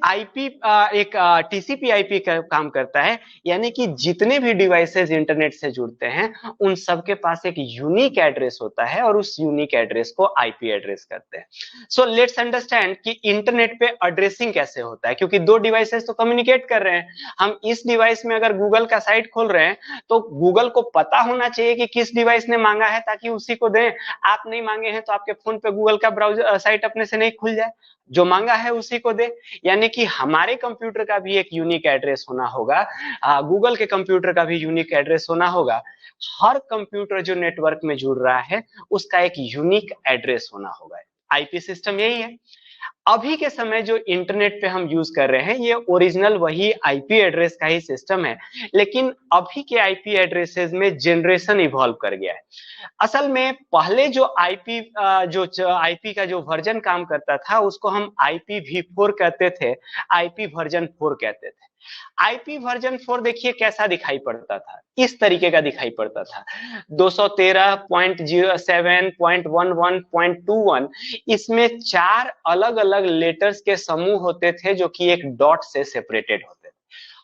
आईपी एक टीसीपी आईपी का काम करता है, यानी कि जितने भी डिवाइसेस इंटरनेट से जुड़ते हैं उन सबके पास एक यूनिक एड्रेस होता है और उस यूनिक एड्रेस को आईपी एड्रेस करते हैं। सो लेट्स अंडरस्टैंड कि इंटरनेट पे एड्रेसिंग कैसे होता है, क्योंकि दो डिवाइसेस तो कम्युनिकेट कर रहे हैं। हम इस डिवाइस में अगर गूगल का साइट खोल रहे हैं तो गूगल को पता होना चाहिए कि किस डिवाइस ने मांगा है, ताकि उसी को दें। आप नहीं मांगे हैं तो आपके फोन पे गूगल का ब्राउजर साइट अपने से नहीं खुल जाए, जो मांगा है उसी को दे। यानी कि हमारे कंप्यूटर का भी एक यूनिक एड्रेस होना होगा, गूगल के कंप्यूटर का भी यूनिक एड्रेस होना होगा। हर कंप्यूटर जो नेटवर्क में जुड़ रहा है उसका एक यूनिक एड्रेस होना होगा। आईपी सिस्टम यही है। अभी के समय जो इंटरनेट पे हम यूज कर रहे हैं ये ओरिजिनल वही आईपी एड्रेस का ही सिस्टम है, लेकिन अभी के आईपी एड्रेसेस में जनरेशन इवॉल्व कर गया है। असल में पहले जो आईपी का जो वर्जन काम करता था उसको हम IPv4 कहते थे, आईपी वर्जन 4 कहते थे। आईपी वर्जन 4 देखिए कैसा दिखाई पड़ता था, इस तरीके का दिखाई पड़ता था। 213.07.11.21, इसमें 4 अलग अलग लेटर्स के समूह होते थे जो कि एक डॉट से सेपरेटेड होते थे।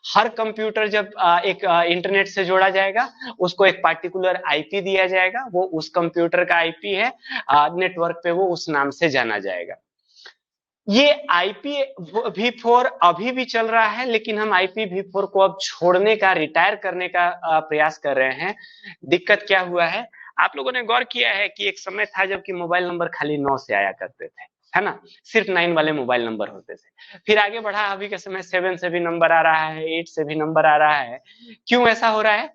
हर कंप्यूटर जब एक इंटरनेट से जोड़ा जाएगा उसको एक पार्टिकुलर आईपी दिया जाएगा, वो उस कंप्यूटर का आईपी है, नेटवर्क पे वो उस नाम से जाना जाएगा। ये IPv4 अभी भी चल रहा है, लेकिन हम IPv4 को अब छोड़ने का, रिटायर करने का प्रयास कर रहे हैं। दिक्कत क्या हुआ है, आप लोगों ने गौर किया है कि एक समय था जबकि मोबाइल नंबर खाली 9 से आया करते थे, है ना, सिर्फ 9 वाले मोबाइल नंबर होते थे। फिर आगे बढ़ा, अभी के समय 7 से भी नंबर आ रहा है, 8 से भी नंबर आ रहा है। क्यों ऐसा हो रहा है?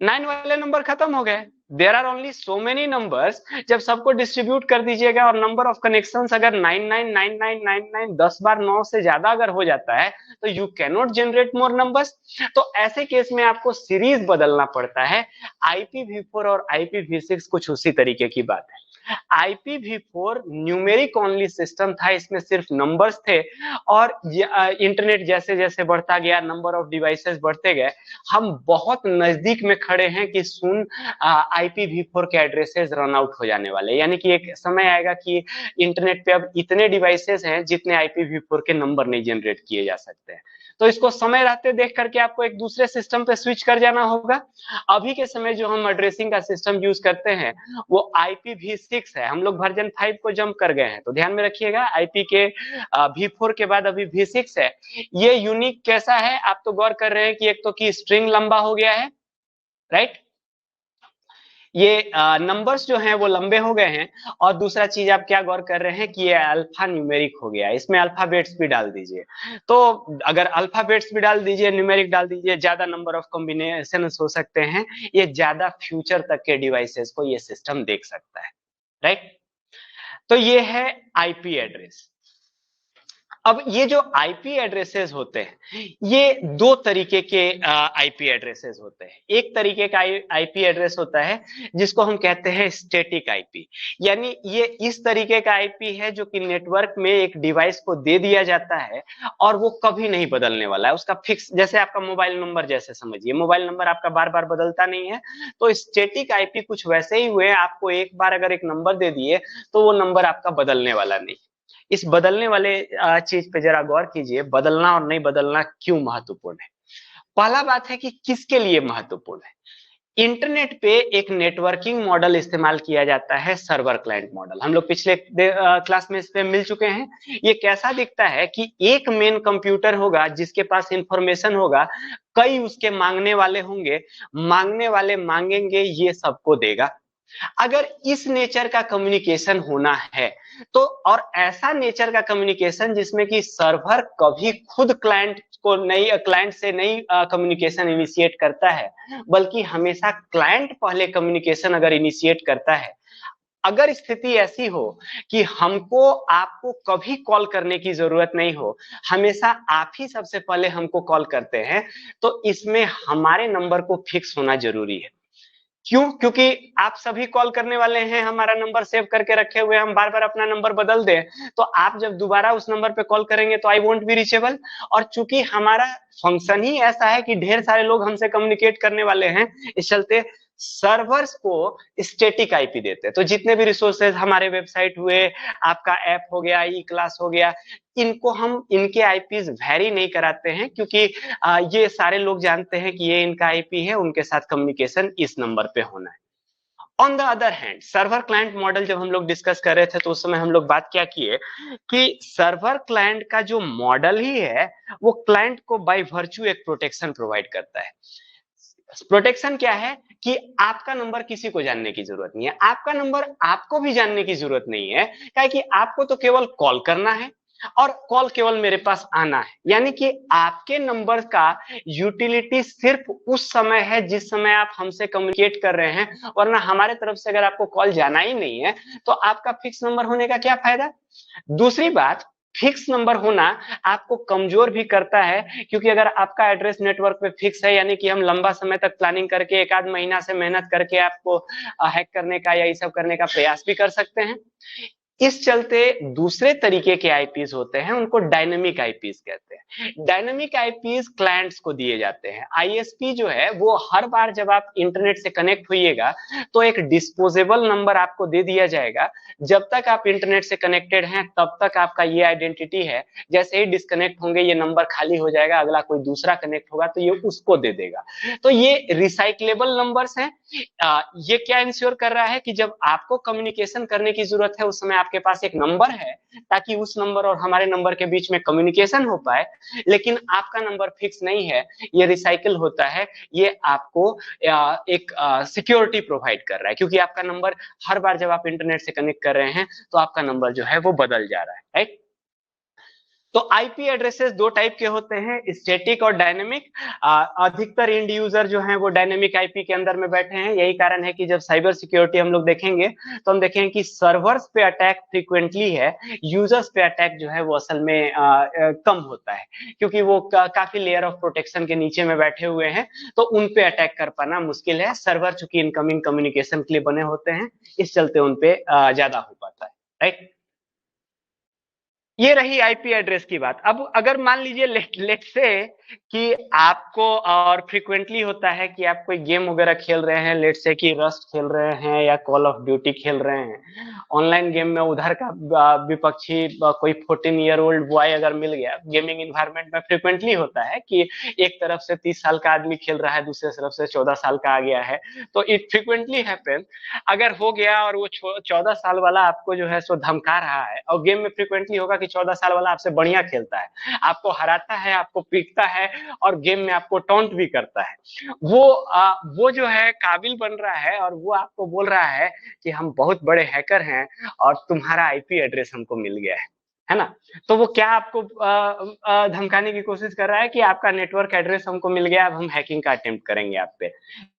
9 वाले नंबर खत्म हो गए। There are only so many numbers. जब सबको डिस्ट्रीब्यूट कर दीजिएगा और नंबर ऑफ कनेक्शंस अगर 999999 10 बार 9 से ज्यादा अगर हो जाता है तो you can not generate more numbers. तो ऐसे केस में आपको सीरीज बदलना पड़ता है। IPv4 और IPv6 कुछ उसी तरीके की बात है। IPv4 न्यूमेरिक ओनली सिस्टम था, इसमें सिर्फ नंबर्स थे, और इंटरनेट जैसे जैसे बढ़ता गया, नंबर ऑफ डिवाइसेस बढ़ते गए, हम बहुत नजदीक में खड़े हैं कि सुन IPv4 के एड्रेसेस रन आउट हो जाने वाले, यानी कि एक समय आएगा कि इंटरनेट पे अब इतने डिवाइसेस हैं जितने IPv4 के नंबर नहीं जनरेट किए जा सकते हैं। तो इसको समय रहते देख करके आपको एक दूसरे सिस्टम पे स्विच कर जाना होगा। अभी के समय जो हम एड्रेसिंग का सिस्टम यूज करते हैं वो IPv6 है। हम लोग वर्जन 5 को जंप कर गए हैं, तो ध्यान में रखिएगा आईपी के V4 के बाद अभी V6 है। ये यूनिक कैसा है, आप तो गौर कर रहे हैं कि एक तो कि स्ट्रिंग लंबा हो गया है, राइट, ये नंबर्स जो हैं वो लंबे हो गए हैं, और दूसरा चीज आप क्या गौर कर रहे हैं कि ये अल्फा न्यूमेरिक हो गया है, इसमें अल्फाबेट्स भी डाल दीजिए। तो अगर अल्फाबेट्स भी डाल दीजिए, न्यूमेरिक डाल दीजिए, ज्यादा नंबर ऑफ कॉम्बिनेशन हो सकते हैं, ये ज्यादा फ्यूचर तक के डिवाइसेस को ये सिस्टम देख सकता है, राइट। तो ये है आईपी एड्रेस। अब ये जो आईपी एड्रेसेस होते हैं ये दो तरीके के आईपी एड्रेसेस होते हैं। एक तरीके का आईपी एड्रेस होता है जिसको हम कहते हैं स्टैटिक आईपी, यानी ये इस तरीके का आईपी है जो कि नेटवर्क में एक डिवाइस को दे दिया जाता है और वो कभी नहीं बदलने वाला है, उसका फिक्स, जैसे आपका मोबाइल नंबर, जैसे समझिए मोबाइल नंबर आपका बार बार बदलता नहीं है, तो स्टैटिक आईपी कुछ वैसे ही हुए। आपको एक बार अगर एक नंबर दे दिए तो वो नंबर आपका बदलने वाला नहीं। इस बदलने वाले चीज पे जरा गौर कीजिए, बदलना और नहीं बदलना क्यों महत्वपूर्ण है। पहला बात है कि किसके लिए महत्वपूर्ण है। इंटरनेट पे एक नेटवर्किंग मॉडल इस्तेमाल किया जाता है, सर्वर क्लाइंट मॉडल। हम लोग पिछले क्लास में इस पे मिल चुके हैं। ये कैसा दिखता है कि एक मेन कंप्यूटर होगा जिसके पास इंफॉर्मेशन होगा, कई उसके मांगने वाले होंगे, मांगने वाले मांगेंगे, ये सबको देगा। अगर इस नेचर का कम्युनिकेशन होना है तो, और ऐसा नेचर का कम्युनिकेशन जिसमें कि सर्वर कभी खुद क्लाइंट को नहीं, क्लाइंट से नहीं कम्युनिकेशन इनिशिएट करता है, बल्कि हमेशा क्लाइंट पहले कम्युनिकेशन अगर इनिशिएट करता है। अगर स्थिति ऐसी हो कि हमको आपको कभी कॉल करने की जरूरत नहीं हो, हमेशा आप ही सबसे पहले हमको कॉल करते हैं, तो इसमें हमारे नंबर को फिक्स होना जरूरी है। क्यों? क्योंकि आप सभी कॉल करने वाले हैं, हमारा नंबर सेव करके रखे हुए हैं, हम बार बार अपना नंबर बदल दें तो आप जब दोबारा उस नंबर पे कॉल करेंगे तो आई वोंट बी रीचेबल। और चूंकि हमारा फंक्शन ही ऐसा है कि ढेर सारे लोग हमसे कम्युनिकेट करने वाले हैं, इस चलते सर्वर्स को स्टैटिक आईपी देते हैं। तो जितने भी रिसोर्सेज हमारे वेबसाइट हुए, आपका ऐप हो गया, ई क्लास हो गया, इनको हम इनके आईपीज वेरी नहीं कराते हैं, क्योंकि ये सारे लोग जानते हैं कि ये इनका आईपी है, उनके साथ कम्युनिकेशन इस नंबर पे होना है। On the other hand, server client model जब हम लोग डिस्कस कर रहे थे तो उस समय हम लोग बात क्या किए कि सर्वर क्लाइंट का जो मॉडल ही है वो क्लाइंट को बाय वर्च्यू एक प्रोटेक्शन प्रोवाइड करता है। प्रोटेक्शन क्या है कि आपका नंबर किसी को जानने की जरूरत नहीं है, आपका नंबर आपको भी जानने की जरूरत नहीं है, क्या कि आपको तो केवल कॉल करना है और कॉल केवल मेरे पास आना है। यानी कि आपके नंबर का यूटिलिटी सिर्फ उस समय है जिस समय आप हमसे कम्युनिकेट कर रहे हैं, वरना हमारे तरफ से अगर आपको कॉल जाना ही नहीं है तो आपका फिक्स नंबर होने का क्या फायदा। दूसरी बात, फिक्स नंबर होना आपको कमजोर भी करता है, क्योंकि अगर आपका एड्रेस नेटवर्क पे फिक्स है, यानी कि हम लंबा समय तक प्लानिंग करके एक आध महीना से मेहनत करके आपको हैक करने का या ये सब करने का प्रयास भी कर सकते हैं। इस चलते दूसरे तरीके के आईपीज होते हैं, उनको डायनेमिक आईपीज कहते हैं। डायनेमिक आईपीज क्लाइंट्स को दिए जाते हैं। आईएसपी जो है वो हर बार जब आप इंटरनेट से कनेक्ट होइएगा तो एक डिस्पोजेबल नंबर आपको दे दिया जाएगा। जब तक आप इंटरनेट से कनेक्टेड हैं तब तक आपका ये आइडेंटिटी है, जैसे ही डिस्कनेक्ट होंगे ये नंबर खाली हो जाएगा, अगला कोई दूसरा कनेक्ट होगा तो ये उसको दे देगा। तो ये रिसाइक्लेबल नंबर्स हैं। ये क्या इंश्योर कर रहा है कि जब आपको कम्युनिकेशन करने की जरूरत है उस समय आपके पास एक नंबर है, ताकि उस नंबर और हमारे नंबर के बीच में कम्युनिकेशन हो पाए। लेकिन आपका नंबर फिक्स नहीं है, ये रिसाइकिल होता है। ये आपको एक सिक्योरिटी प्रोवाइड कर रहा है, क्योंकि आपका नंबर हर बार जब आप इंटरनेट से कनेक्ट कर रहे हैं तो आपका नंबर जो है वो बदल जा रहा है, राइट। तो आईपी एड्रेसेस दो टाइप के होते हैं, स्टैटिक और डायनेमिक। अधिकतर इंड यूजर जो हैं वो डायनेमिक आईपी के अंदर में बैठे हैं। यही कारण है कि जब साइबर सिक्योरिटी हम लोग देखेंगे तो हम देखेंगे कि सर्वर्स पे अटैक फ्रीक्वेंटली है, यूजर्स पे अटैक जो है वो असल में कम होता है, क्योंकि वो काफी लेयर ऑफ प्रोटेक्शन के नीचे में बैठे हुए हैं, तो उन पे अटैक कर पाना मुश्किल है। सर्वर चूंकि इनकमिंग कम्युनिकेशन के लिए बने होते हैं, इस चलते उन पे ज्यादा हो पाता है, राइट। ये रही आईपी एड्रेस की बात। अब अगर मान लीजिए लेट से कि आपको, और फ्रीक्वेंटली होता है कि आप कोई गेम वगैरह खेल रहे हैं, लेट से कि रस्ट खेल रहे हैं या कॉल ऑफ ड्यूटी खेल रहे हैं ऑनलाइन गेम में, उधर का विपक्षी कोई 14 ईयर ओल्ड बॉय अगर मिल गया। गेमिंग इन्वायरमेंट में फ्रीक्वेंटली होता है कि एक तरफ से 30 साल का आदमी खेल रहा है, दूसरे तरफ से 14 साल का आ गया है, तो इट फ्रीक्वेंटली हैपन। अगर हो गया और वो 14 साल वाला आपको जो है सो धमका रहा है, और गेम में फ्रीक्वेंटली होगा कि 14 साल वाला आपसे बढ़िया खेलता है, आपको हराता है, आपको पीटता है और गेम में आपको टॉन्ट भी करता है, वो जो है काबिल बन रहा है और वो आपको बोल रहा है कि हम बहुत बड़े हैकर हैं और तुम्हारा आईपी एड्रेस हमको मिल गया है ना। तो वो क्या आपको धमकाने की कोशिश कर रहा है कि आपका नेटवर्क एड्रेस हमको मिल गया, अब हम हैकिंग का अटेम्प्ट करेंगे आप पे।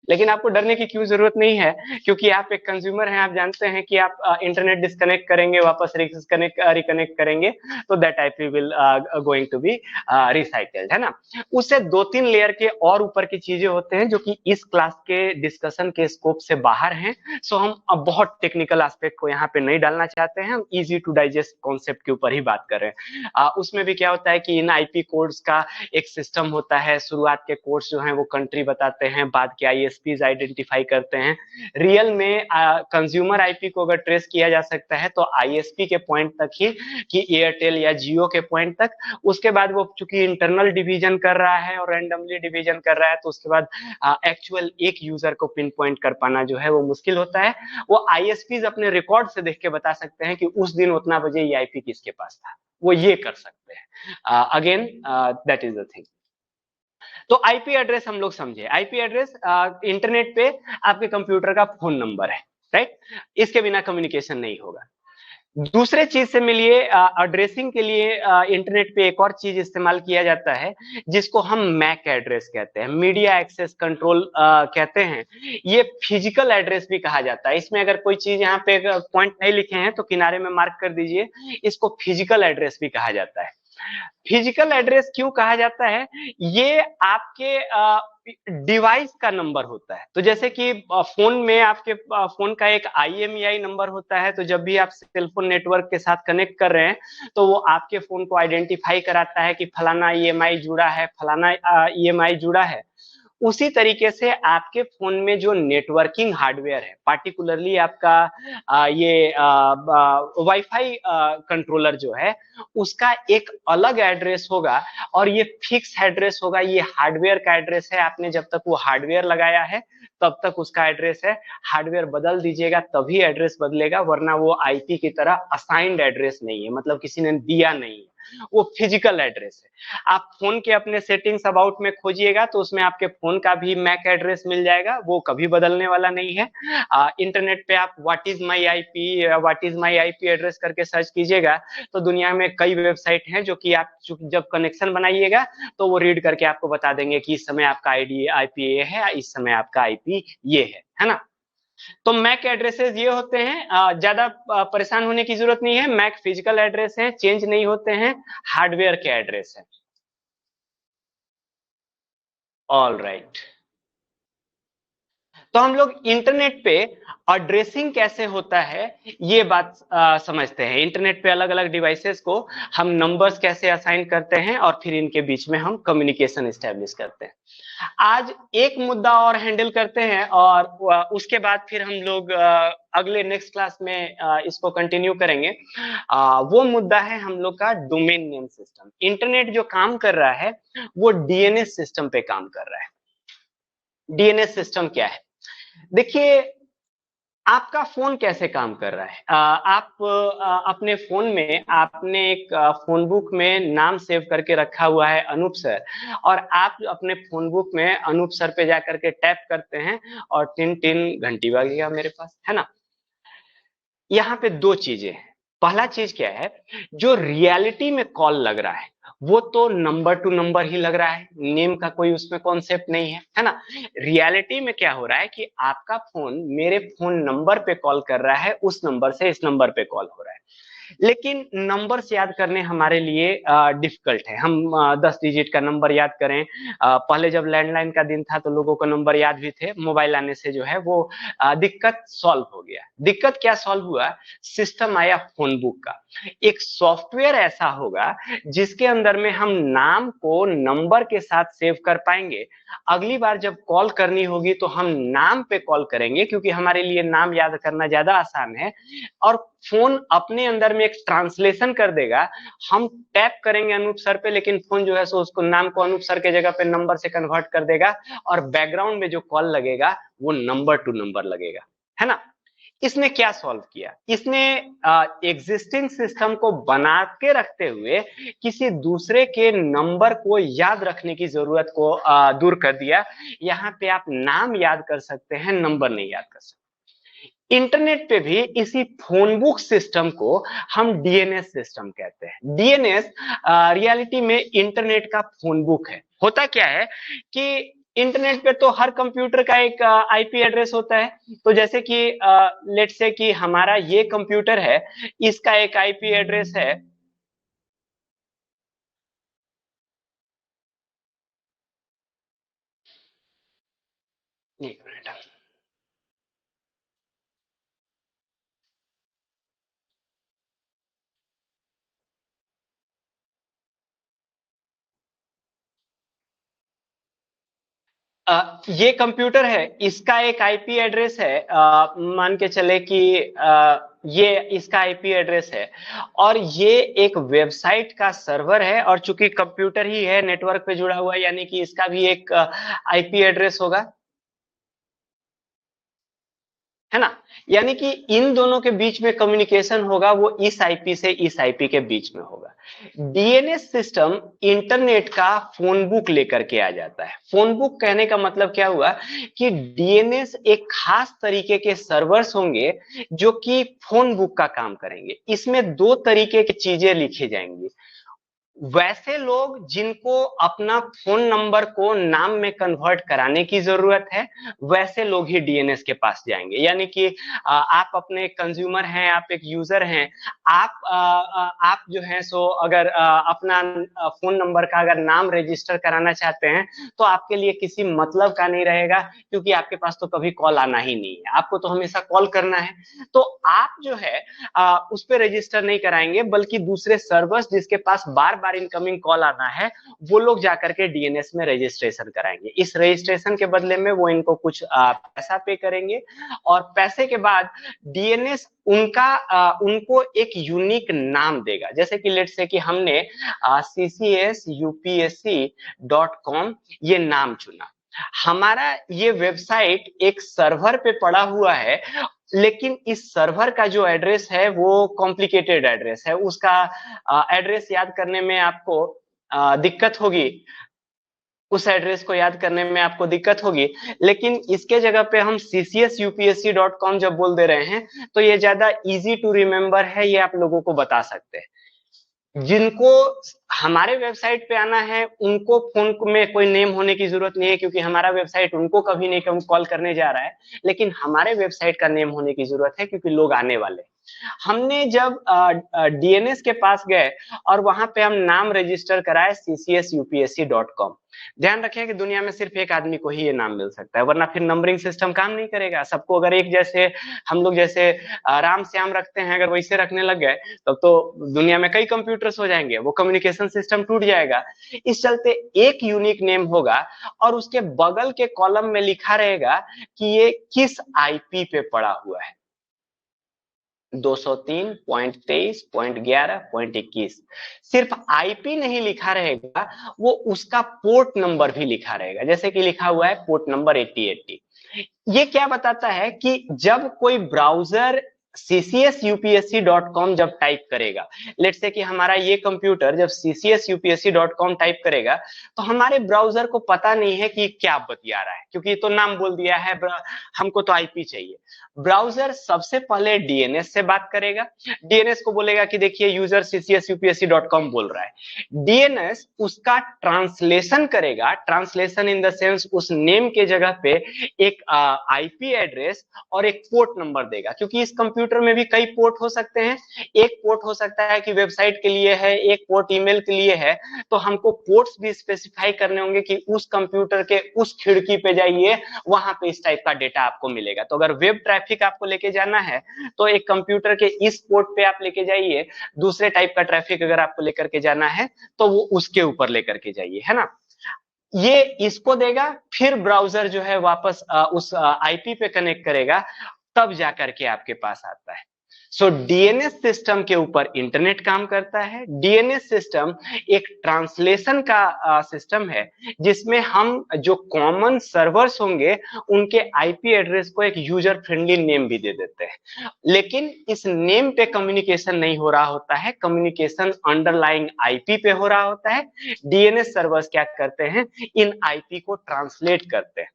लेकिन आपको डरने की क्यों जरूरत नहीं है, क्योंकि आप एक कंज्यूमर हैं, आप जानते हैं कि आप इंटरनेट डिस्कनेक्ट करेंगे, वापस रिकनेक्ट करेंगे, तो that IP will going to be recycled, है ना। उससे 2-3 लेयर के और ऊपर की चीजें होते हैं जो कि इस क्लास के डिस्कशन के स्कोप से बाहर हैं। सो हम अब बहुत टेक्निकल एस्पेक्ट को यहाँ पे नहीं डालना चाहते हैं, हम इजी टू डाइजेस्ट कॉन्सेप्ट के ऊपर ही बात कर रहे हैं। उसमें भी क्या होता है कि इन आईपी कोड्स का एक सिस्टम होता है। शुरुआत के कोड्स जो हैं वो कंट्री बताते हैं, बाद के आईएसपीज आइडेंटिफाई करते हैं। रियल में कंज्यूमर आईपी को अगर ट्रेस किया जा सकता है तो आईएसपी के पॉइंट तक ही, कि एयरटेल या जियो के पॉइंट तक। उसके बाद वो चूंकि इंटरनल डिवीजन कर रहा है और रैंडमली डिवीजन कर रहा है, तो उसके बाद एक्चुअल एक यूजर को पिन पॉइंट कर पाना जो है वो मुश्किल होता है। वो आईएसपीज अपने रिकॉर्ड से देख के बता सकते हैं कि उस दिन उतना बजे ये आईपी किसके पास था, वो ये कर सकते हैं। Again that is the thing. तो आईपी एड्रेस हम लोग समझे। आईपी एड्रेस इंटरनेट पे आपके कंप्यूटर का फोन नंबर है, राइट। इसके बिना कम्युनिकेशन नहीं होगा। दूसरे चीज से मिलिए, एड्रेसिंग के लिए इंटरनेट पे एक और चीज इस्तेमाल किया जाता है जिसको हम मैक एड्रेस कहते हैं, मीडिया एक्सेस कंट्रोल कहते हैं। ये फिजिकल एड्रेस भी कहा जाता है। इसमें अगर कोई चीज यहाँ पे पॉइंट नहीं लिखे हैं तो किनारे में मार्क कर दीजिए, इसको फिजिकल एड्रेस भी कहा जाता है। फिजिकल एड्रेस क्यों कहा जाता है, ये आपके डिवाइस का नंबर होता है। तो जैसे कि फोन में आपके फोन का एक IMEI नंबर होता है, तो जब भी आप सेलफोन नेटवर्क के साथ कनेक्ट कर रहे हैं तो वो आपके फोन को आइडेंटिफाई कराता है कि फलाना EMI जुड़ा है, फलाना EMI जुड़ा है। उसी तरीके से आपके फोन में जो नेटवर्किंग हार्डवेयर है, पार्टिकुलरली आपका ये वाईफाई कंट्रोलर जो है, उसका एक अलग एड्रेस होगा और ये फिक्स एड्रेस होगा। ये हार्डवेयर का एड्रेस है, आपने जब तक वो हार्डवेयर लगाया है तब तक उसका एड्रेस है। हार्डवेयर बदल दीजिएगा तभी एड्रेस बदलेगा, वरना वो IP की तरह असाइंड एड्रेस नहीं है, मतलब किसी ने दिया नहीं है, वो फिजिकल एड्रेस है। आप फोन के अपने सेटिंग्स अबाउट में खोजिएगा तो उसमें आपके फोन का भी मैक एड्रेस मिल जाएगा, वो कभी बदलने वाला नहीं है। इंटरनेट पे आप what is my IP address करके सर्च कीजिएगा तो दुनिया में कई वेबसाइट हैं जो कि आप जब कनेक्शन बनाइएगा तो वो रीड करके आपको बता देंगे कि इस समय आपका IP ये है, इस समय आपका IP ये है ना। तो मैक एड्रेसेस ये होते हैं, ज्यादा परेशान होने की जरूरत नहीं है। मैक फिजिकल एड्रेस है, चेंज नहीं होते हैं, हार्डवेयर के एड्रेस है। All right. तो हम लोग इंटरनेट पे एड्रेसिंग कैसे होता है ये बात समझते हैं। इंटरनेट पे अलग अलग डिवाइसेस को हम नंबर्स कैसे असाइन करते हैं और फिर इनके बीच में हम कम्युनिकेशन एस्टेब्लिश करते हैं। आज एक मुद्दा और हैंडल करते हैं और उसके बाद फिर हम लोग अगले नेक्स्ट क्लास में इसको कंटिन्यू करेंगे। वो मुद्दा है हम लोग का डोमेन नेम सिस्टम। इंटरनेट जो काम कर रहा है वो DNS सिस्टम पे काम कर रहा है। DNS सिस्टम क्या है? देखिए, आपका फोन कैसे काम कर रहा है। आप अपने फोन में आपने एक फोन बुक में नाम सेव करके रखा हुआ है अनूप सर, और आप अपने फोन बुक में अनूप सर पे जाकर के टैप करते हैं और टिन टिन घंटी बजेगा मेरे पास, है ना। यहाँ पे दो चीजें हैं। पहला चीज क्या है, जो रियलिटी में कॉल लग रहा है वो तो नंबर टू नंबर ही लग रहा है, नेम का कोई उसमें कॉन्सेप्ट नहीं है ना। रियलिटी में क्या हो रहा है कि आपका फोन मेरे फोन नंबर पे कॉल कर रहा है, उस नंबर से इस नंबर पे कॉल हो रहा है। लेकिन नंबर्स याद करने हमारे लिए डिफिकल्ट है। हम 10 डिजिट का नंबर याद करें, पहले जब लैंडलाइन का दिन था तो लोगों को नंबर याद भी थे, मोबाइल आने से जो है वो दिक्कत सॉल्व हो गया। दिक्कत क्या सॉल्व हुआ? सिस्टम आया फोन बुक का। एक सॉफ्टवेयर ऐसा होगा जिसके अंदर में हम नाम को नंबर के साथ सेव कर पाएंगे। अगली बार जब कॉल करनी होगी तो हम नाम पे कॉल करेंगे, क्योंकि हमारे लिए नाम याद करना ज्यादा आसान है। और फोन अपने अंदर में एक ट्रांसलेशन कर देगा। हम टैप करेंगे अनूप सर पे, लेकिन फोन जो है सो उसको नाम को अनूप सर के जगह पे नंबर से कन्वर्ट कर देगा, और बैकग्राउंड में जो कॉल लगेगा वो नंबर टू नंबर लगेगा, है ना। इसने क्या सॉल्व किया? इसने एग्जिस्टिंग सिस्टम को बना के रखते हुए किसी दूसरे के नंबर को याद रखने की जरूरत को दूर कर दिया। यहाँ पे आप नाम याद कर सकते हैं, नंबर नहीं याद कर सकते। इंटरनेट पे भी इसी फोन बुक सिस्टम को हम DNS सिस्टम कहते हैं। DNS रियलिटी में इंटरनेट का फोन बुक है। होता क्या है कि इंटरनेट पे तो हर कंप्यूटर का एक IP एड्रेस होता है। तो जैसे कि लेट से कि हमारा ये कंप्यूटर है, इसका एक IP एड्रेस है। एक मिनट। ये कंप्यूटर है, इसका एक IP एड्रेस है। मान के चले कि ये इसका IP एड्रेस है, और ये एक वेबसाइट का सर्वर है, और चूंकि कंप्यूटर ही है नेटवर्क पे जुड़ा हुआ है, यानी कि इसका भी एक IP एड्रेस होगा, है ना। यानी कि इन दोनों के बीच में कम्युनिकेशन होगा वो इस IP से इस IP के बीच में होगा। DNS सिस्टम इंटरनेट का फोन बुक लेकर के आ जाता है। फोन बुक कहने का मतलब क्या हुआ कि DNS एक खास तरीके के सर्वर्स होंगे जो कि फोन बुक का काम करेंगे। इसमें दो तरीके की चीजें लिखी जाएंगी। वैसे लोग जिनको अपना फोन नंबर को नाम में कन्वर्ट कराने की जरूरत है, वैसे लोग ही डीएनएस के पास जाएंगे। यानी कि आप अपने कंज्यूमर हैं, आप एक यूजर हैं, आप जो है सो अगर अपना फोन नंबर का अगर नाम रजिस्टर कराना चाहते हैं तो आपके लिए किसी मतलब का नहीं रहेगा, क्योंकि आपके पास तो कभी कॉल आना ही नहीं है, आपको तो हमेशा कॉल करना है। तो आप जो है उस पर रजिस्टर नहीं कराएंगे, बल्कि दूसरे सर्वर्स जिसके पास बार बार इनकमिंग कॉल आना है, वो लोग जाकर के डीएनएस में रजिस्ट्रेशन कराएंगे। इस रजिस्ट्रेशन के बदले में वो इनको कुछ पैसा पे करेंगे, और पैसे के बाद डीएनएस उनको एक यूनिक नाम देगा। जैसे कि लेट से कि हमने ccsupsc.com ये नाम चुना, हमारा ये वेबसाइट एक सर्वर पे पड़ा हुआ है, लेकिन इस सर्वर का जो एड्रेस है वो कॉम्प्लिकेटेड एड्रेस है, उसका एड्रेस याद करने में आपको दिक्कत होगी, उस एड्रेस को याद करने में आपको दिक्कत होगी। लेकिन इसके जगह पे हम ccsupsc.com जब बोल दे रहे हैं तो ये ज्यादा इजी टू रिमेम्बर है, ये आप लोगों को बता सकते हैं। जिनको हमारे वेबसाइट पे आना है उनको फोन में कोई नेम होने की जरूरत नहीं है, क्योंकि हमारा वेबसाइट उनको कभी नहीं कॉल करने जा रहा है। लेकिन हमारे वेबसाइट का नेम होने की जरूरत है, क्योंकि लोग आने वाले। हमने जब डीएनएस के पास गए और वहां पे हम नाम रजिस्टर कराए ccsupsc.com, ध्यान रखें कि दुनिया में सिर्फ एक आदमी को ही ये नाम मिल सकता है, वरना फिर नंबरिंग सिस्टम काम नहीं करेगा। सबको अगर एक जैसे हम लोग जैसे राम श्याम रखते हैं, अगर वैसे रखने लग गए तब तो दुनिया में कई कंप्यूटर्स हो जाएंगे, वो कम्युनिकेशन सिस्टम टूट जाएगा। इस चलते एक यूनिक नेम होगा, और उसके बगल के कॉलम में लिखा रहेगा कि ये किस आईपी पे पड़ा हुआ है। 203.23.11.21 सिर्फ आईपी नहीं लिखा रहेगा, वो उसका पोर्ट नंबर भी लिखा रहेगा। जैसे कि लिखा हुआ है पोर्ट नंबर 8080। ये क्या बताता है कि जब कोई ब्राउजर ccsupsc.com जब टाइप करेगा, लेट्स से कि हमारा ये कंप्यूटर जब ccsupsc.com टाइप करेगा, तो हमारे ब्राउजर को पता नहीं है कि क्या बतिया रहा है, क्योंकि तो नाम बोल दिया है, हमको तो आईपी चाहिए। ब्राउजर सबसे पहले डीएनएस से बात करेगा, डीएनएस को बोलेगा कि देखिए यूजर ccsupsc.com बोल रहा है। डीएनएस उसका ट्रांसलेशन करेगा, ट्रांसलेशन इन द सेंस उस नेम के जगह पे एक आईपी एड्रेस और एक पोर्ट नंबर देगा, क्योंकि इस कंप्यूटर में भी कई पोर्ट हो सकते हैं। एक पोर्ट हो सकता है कि वेबसाइट के लिए है, एक पोर्ट ईमेल के लिए है, तो हमको पोर्ट्स भी स्पेसिफाई करने होंगे कि उस कंप्यूटर के उस खिड़की पे जाइए, वहां पे इस टाइप का डेटा आपको मिलेगा। तो अगर वेब ट्रैफिक आपको लेके जाना है तो एक कंप्यूटर के इस पोर्ट पे आप लेके जाइए, दूसरे टाइप का ट्रैफिक अगर आपको लेकर के जाना है तो वो उसके ऊपर लेकर के जाइए, है ना। ये इसको देगा, फिर ब्राउजर जो है वापस उस आईपी पे कनेक्ट करेगा, तब जाकर के आपके पास आता है। सो डीएनएस सिस्टम के ऊपर इंटरनेट काम करता है। डीएनएस सिस्टम एक ट्रांसलेशन का सिस्टम है, जिसमें हम जो कॉमन सर्वर्स होंगे उनके आईपी एड्रेस को एक यूजर फ्रेंडली नेम भी दे देते हैं। लेकिन इस नेम पे कम्युनिकेशन नहीं हो रहा होता है, कम्युनिकेशन अंडरलाइंग आईपी पे हो रहा होता है। डीएनएस सर्वर्स क्या करते हैं, इन आईपी को ट्रांसलेट करते हैं।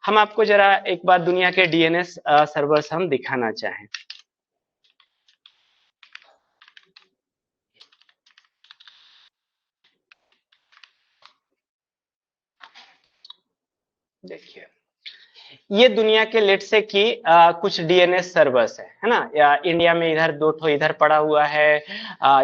हम आपको जरा एक बार दुनिया के डीएनएस सर्वर्स हम दिखाना चाहें। देखिए, ये दुनिया के लेट से कि कुछ डीएनएस सर्वर्स है ना, या इंडिया में इधर दो ठो इधर पड़ा हुआ है,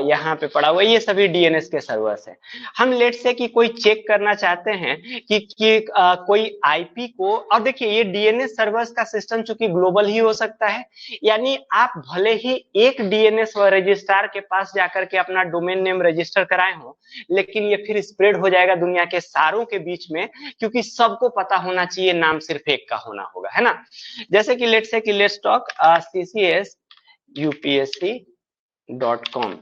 यहाँ पे पड़ा हुआ है, ये सभी डीएनएस के सर्वर्स है। हम लेट से कि कोई चेक करना चाहते हैं कि कोई आईपी को, और देखिए ये डीएनएस सर्वर्स का सिस्टम चूंकि ग्लोबल ही हो सकता है, यानी आप भले ही एक डीएनएस रजिस्ट्रार के पास जाकर के अपना डोमेन नेम रजिस्टर कराए हो, लेकिन ये फिर स्प्रेड हो जाएगा दुनिया के सारों के बीच में, क्योंकि सबको पता होना चाहिए नाम सिर्फ एक का होना होगा, है ना। जैसे कि लेट्स टॉक ccsupsc.com,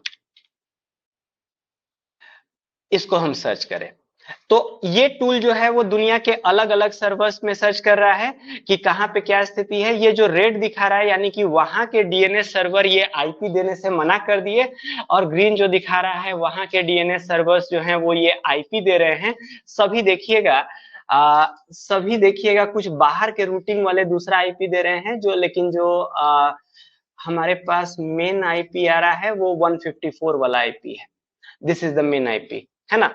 इसको हम सर्च करें तो ये टूल जो है वो दुनिया के अलग अलग सर्वर्स में सर्च कर रहा है कि कहां पे क्या स्थिति है। ये जो रेड दिखा रहा है यानी कि वहां के डीएनएस सर्वर ये आईपी देने से मना कर दिए, और ग्रीन जो दिखा रहा है वहां के डीएनएस सर्वर्स जो हैं वो ये आईपी दे रहे हैं। सभी देखिएगा सभी देखिएगा कुछ बाहर के रूटिंग वाले दूसरा आईपी दे रहे हैं, जो लेकिन जो हमारे पास मेन आईपी आ रहा है वो 154 वाला आईपी है। This is the main IP, है ना।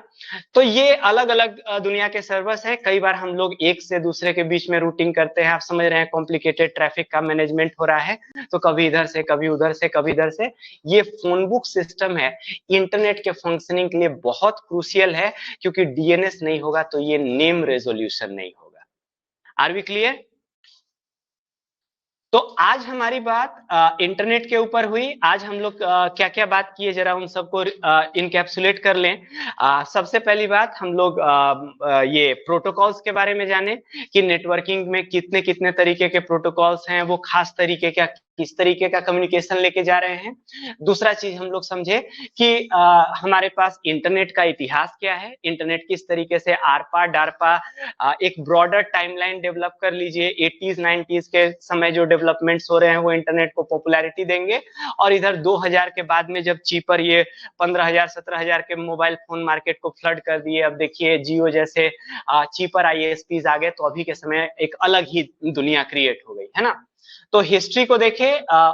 तो ये अलग अलग दुनिया के सर्वर्स हैं। कई बार हम लोग एक से दूसरे के बीच में रूटिंग करते हैं, आप समझ रहे हैं, कॉम्प्लिकेटेड ट्रैफिक का मैनेजमेंट हो रहा है, तो कभी इधर से कभी उधर से कभी इधर से। ये फोन बुक सिस्टम है, इंटरनेट के फंक्शनिंग के लिए बहुत क्रूशियल है, क्योंकि डीएनएस नहीं होगा तो ये नेम रेजोल्यूशन नहीं होगा। Are we clear? तो आज हमारी बात इंटरनेट के ऊपर हुई। आज हम लोग क्या क्या बात किए, जरा उन सबको इनकैप्सुलेट कर लें। सबसे पहली बात हम लोग ये प्रोटोकॉल्स के बारे में जाने कि नेटवर्किंग में कितने कितने तरीके के प्रोटोकॉल्स हैं, वो खास तरीके का किस तरीके का कम्युनिकेशन लेके जा रहे हैं। दूसरा चीज हम लोग समझे कि हमारे पास इंटरनेट का इतिहास क्या है, इंटरनेट किस तरीके से आरपा डारपा एक ब्रॉडर टाइमलाइन डेवलप कर लीजिए। 80s 90s के समय जो डेवलपमेंट्स हो रहे हैं वो इंटरनेट को पॉपुलैरिटी देंगे, और इधर 2000 के बाद में जब चीपर ये 15,000 17,000 के मोबाइल फोन मार्केट को फ्लड कर दिए, अब देखिए जियो जैसे चीपर आईएसपीज आ गए, तो अभी के समय एक अलग ही दुनिया क्रिएट हो गई, है ना। तो हिस्ट्री को देखे,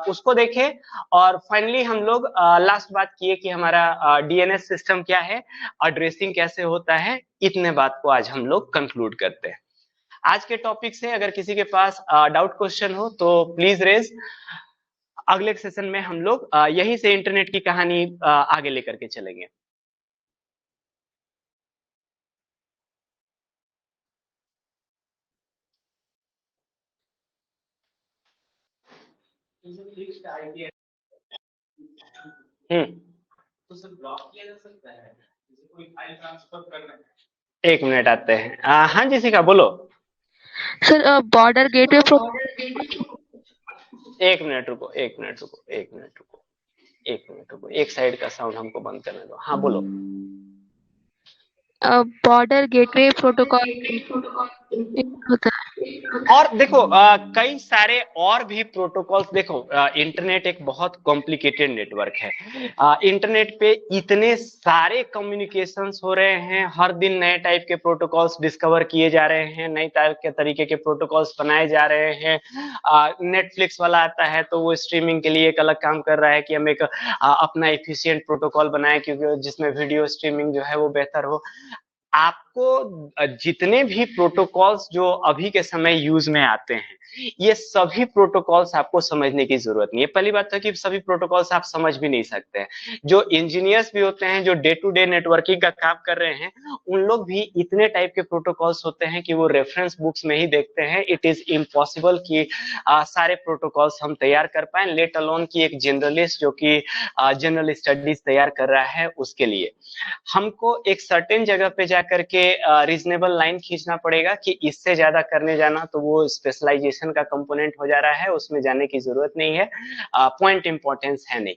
उसको देखे, और फाइनली हम लोग लास्ट बात किए कि हमारा डीएनएस सिस्टम क्या है, एड्रेसिंग कैसे होता है। इतने बात को आज हम लोग कंक्लूड करते हैं। आज के टॉपिक से अगर किसी के पास डाउट क्वेश्चन हो तो प्लीज रेज। अगले सेशन में हम लोग यहीं से इंटरनेट की कहानी आगे लेकर के चलेंगे। तो सर ब्लॉक किया जा सकता है, जैसे कोई फाइल ट्रांसफर करना है। एक मिनट आते हैं। हाँ जिसिका बोलो। सर बॉर्डर गेटवे एक मिनट रुको, एक मिनट रुको, एक मिनट रुको, एक मिनट रुको, एक साइड का साउंड हमको बंद करने दो। हाँ बोलो। बॉर्डर गेटवे प्रोटोकॉल होता है। और देखो कई सारे और भी प्रोटोकॉल्स। देखो इंटरनेट एक बहुत कॉम्प्लिकेटेड नेटवर्क है। इंटरनेट पे इतने सारे कम्युनिकेशंस हो रहे हैं, हर दिन नए टाइप के प्रोटोकॉल्स डिस्कवर किए जा रहे हैं, नए टाइप के तरीके के प्रोटोकॉल्स बनाए जा रहे हैं। नेटफ्लिक्स वाला आता है तो वो स्ट्रीमिंग के लिए एक अलग काम कर रहा है कि हम एक अपना एफिशिएंट प्रोटोकॉल बनाए, क्योंकि जिसमें वीडियो स्ट्रीमिंग जो है वो बेहतर हो। आपको जितने भी प्रोटोकॉल्स जो अभी के समय यूज में आते हैं, ये सभी प्रोटोकॉल्स आपको समझने की जरूरत नहीं है। पहली बात है कि सभी प्रोटोकॉल्स आप समझ भी नहीं सकते हैं। जो इंजीनियर्स भी होते हैं, जो डे टू डे नेटवर्किंग का काम कर रहे हैं, उन लोग भी इतने टाइप के प्रोटोकॉल्स होते हैं कि वो रेफरेंस बुक्स में ही देखते हैं। इट इज इम्पॉसिबल कि सारे प्रोटोकॉल्स हम तैयार कर पाए, लेट अलोन की एक जनरलिस्ट जो कि जनरल स्टडीज तैयार कर रहा है उसके लिए। हमको एक सर्टेन जगह पे जाकर के रीजनेबल लाइन खींचना पड़ेगा कि इससे ज्यादा करने जाना तो वो स्पेशलाइजेशन का कंपोनेंट हो जा रहा है, उसमें जाने की जरूरत नहीं है, पॉइंट इंपॉर्टेंस है नहीं।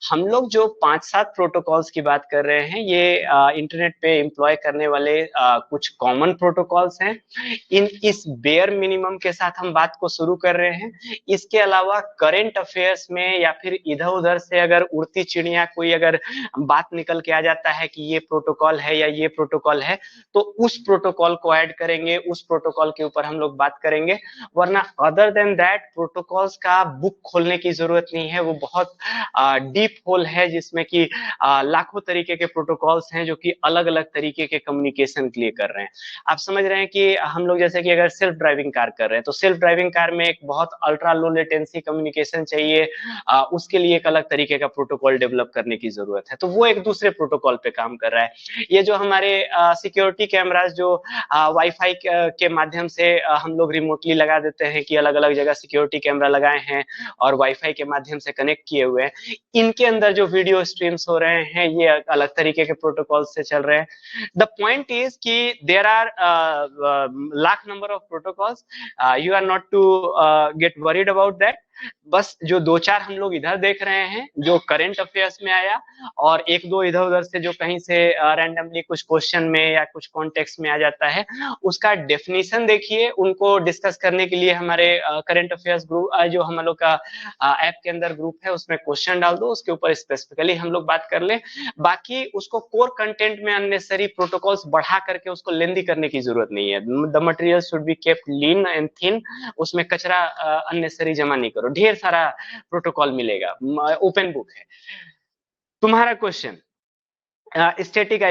हम लोग जो 5-7 प्रोटोकॉल्स की बात कर रहे हैं, ये इंटरनेट पे एम्प्लॉय करने वाले कुछ कॉमन प्रोटोकॉल्स हैं। इस बेयर मिनिमम के साथ हम बात को शुरू कर रहे हैं। इसके अलावा करंट अफेयर्स में या फिर इधर उधर से अगर उड़ती चिड़िया कोई अगर बात निकल के आ जाता है कि ये प्रोटोकॉल है या ये प्रोटोकॉल है, तो उस प्रोटोकॉल को ऐड करेंगे, उस प्रोटोकॉल के ऊपर हम लोग बात करेंगे। वरना अदर देन दैट प्रोटोकॉल्स का बुक खोलने की जरूरत नहीं है। वो बहुत डीप होल है जिसमें कि लाखों तरीके के प्रोटोकॉल्स हैं जो कि अलग अलग तरीके के कम्युनिकेशन के लिए कर रहे हैं। आप समझ रहे हैं कि हम लोग जैसे कि अगर सेल्फ ड्राइविंग कार कर रहे हैं, तो सेल्फ ड्राइविंग कार में एक बहुत अल्ट्रा लो लेटेंसी कम्युनिकेशन चाहिए, उसके लिए एक अलग तरीके का प्रोटोकॉल डेवलप करने की जरूरत है, तो वो एक दूसरे प्रोटोकॉल पे काम कर रहा है। ये जो हमारे सिक्योरिटी कैमरास जो वाईफाई के माध्यम से हम लोग रिमोटली लगा देते हैं कि अलग अलग जगह सिक्योरिटी कैमरा लगाए हैं और वाईफाई के माध्यम से कनेक्ट किए हुए हैं, इनके अंदर जो वीडियो स्ट्रीम्स हो रहे हैं ये अलग तरीके के प्रोटोकॉल से चल रहे हैं। द पॉइंट इज कि there are lakh number of protocols, you are not to get worried about that. बस जो 2-4 हम लोग इधर देख रहे हैं जो करंट अफेयर्स में आया, और 1-2 इधर उधर से जो कहीं से रैंडमली कुछ क्वेश्चन में या कुछ कॉन्टेक्स्ट में आ जाता है, उसका डेफिनेशन देखिए। उनको डिस्कस करने के लिए हमारे करंट अफेयर्स ग्रुप जो हम लोग का ऐप के अंदर ग्रुप है उसमें क्वेश्चन डाल दो, उसके ऊपर स्पेसिफिकली हम लोग बात कर लें। बाकी उसको कोर कंटेंट में अननेसेसरी प्रोटोकॉल्स बढ़ा करके उसको लेंदी करने की जरूरत नहीं है। The material should be kept lean and thin, उसमें कचरा अननेसेसरी जमा नहीं करो, ढेर सारा प्रोटोकॉल मिलेगा, ओपन बुक है। तुम्हारा क्वेश्चन? स्टैटिक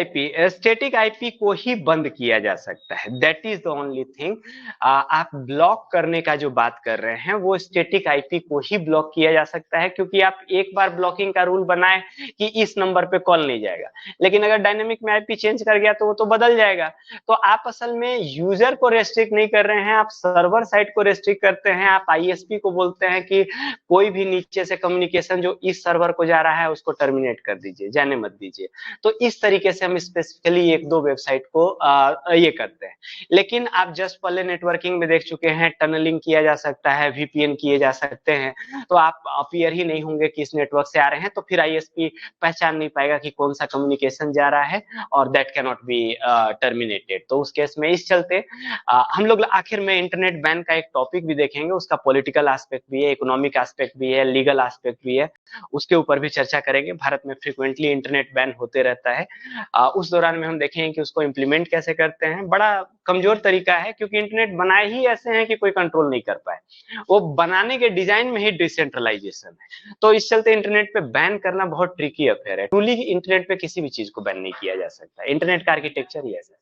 आईपी को ही बंद किया जा सकता है, that is the only thing. आप ब्लॉक करने का जो बात कर रहे हैं वो स्टैटिक आईपी को ही ब्लॉक किया जा सकता है, क्योंकि आप एक बार ब्लॉकिंग का रूल बनाए कि इस नंबर पे कॉल नहीं जाएगा, लेकिन अगर डायनेमिक में आईपी चेंज कर गया तो वो तो बदल जाएगा। तो आप असल में यूजर को रेस्ट्रिक्ट नहीं कर रहे हैं, आप सर्वर साइड को रेस्ट्रिक्ट करते हैं। आप आईएसपी को बोलते हैं कि कोई भी नीचे से कम्युनिकेशन जो इस सर्वर को जा रहा है उसको टर्मिनेट कर दीजिए, जाने मत दीजिए। तो इस तरीके से हम स्पेसिफिकली एक दो वेबसाइट को ये करते हैं। लेकिन आप जस्ट पहले नेटवर्किंग में देख चुके हैं, टनलिंग किया जा सकता है, वीपीएन किए जा सकते हैं, तो आप अपीयर ही नहीं होंगे कि इस नेटवर्क से आ रहे हैं, तो फिर आईएसपी पहचान नहीं पाएगा कि कौन सा कम्युनिकेशन जा रहा है, और that can not be terminated. तो उस केस में इस चलते हम लोग आखिर में इंटरनेट बैन का एक टॉपिक भी देखेंगे, उसका पॉलिटिकल एस्पेक्ट भी है, इकोनॉमिक एस्पेक्ट भी है, लीगल एस्पेक्ट भी है, उसके ऊपर भी चर्चा करेंगे। भारत में फ्रीक्वेंटली इंटरनेट बैन होते रहता है, उस दौरान में हम देखेंगे कि उसको इम्प्लीमेंट कैसे करते हैं। बड़ा कमजोर तरीका है, क्योंकि इंटरनेट बनाए ही ऐसे हैं कि कोई कंट्रोल नहीं कर पाए, वो बनाने के डिजाइन में ही डिसेंट्रलाइजेशन है। तो इस चलते इंटरनेट पे बैन करना बहुत ट्रिकी अफेयर है। ट्रूली इंटरनेट पे किसी भी चीज को बैन नहीं किया जा सकता, इंटरनेट का आर्किटेक्चर ही ऐसा है।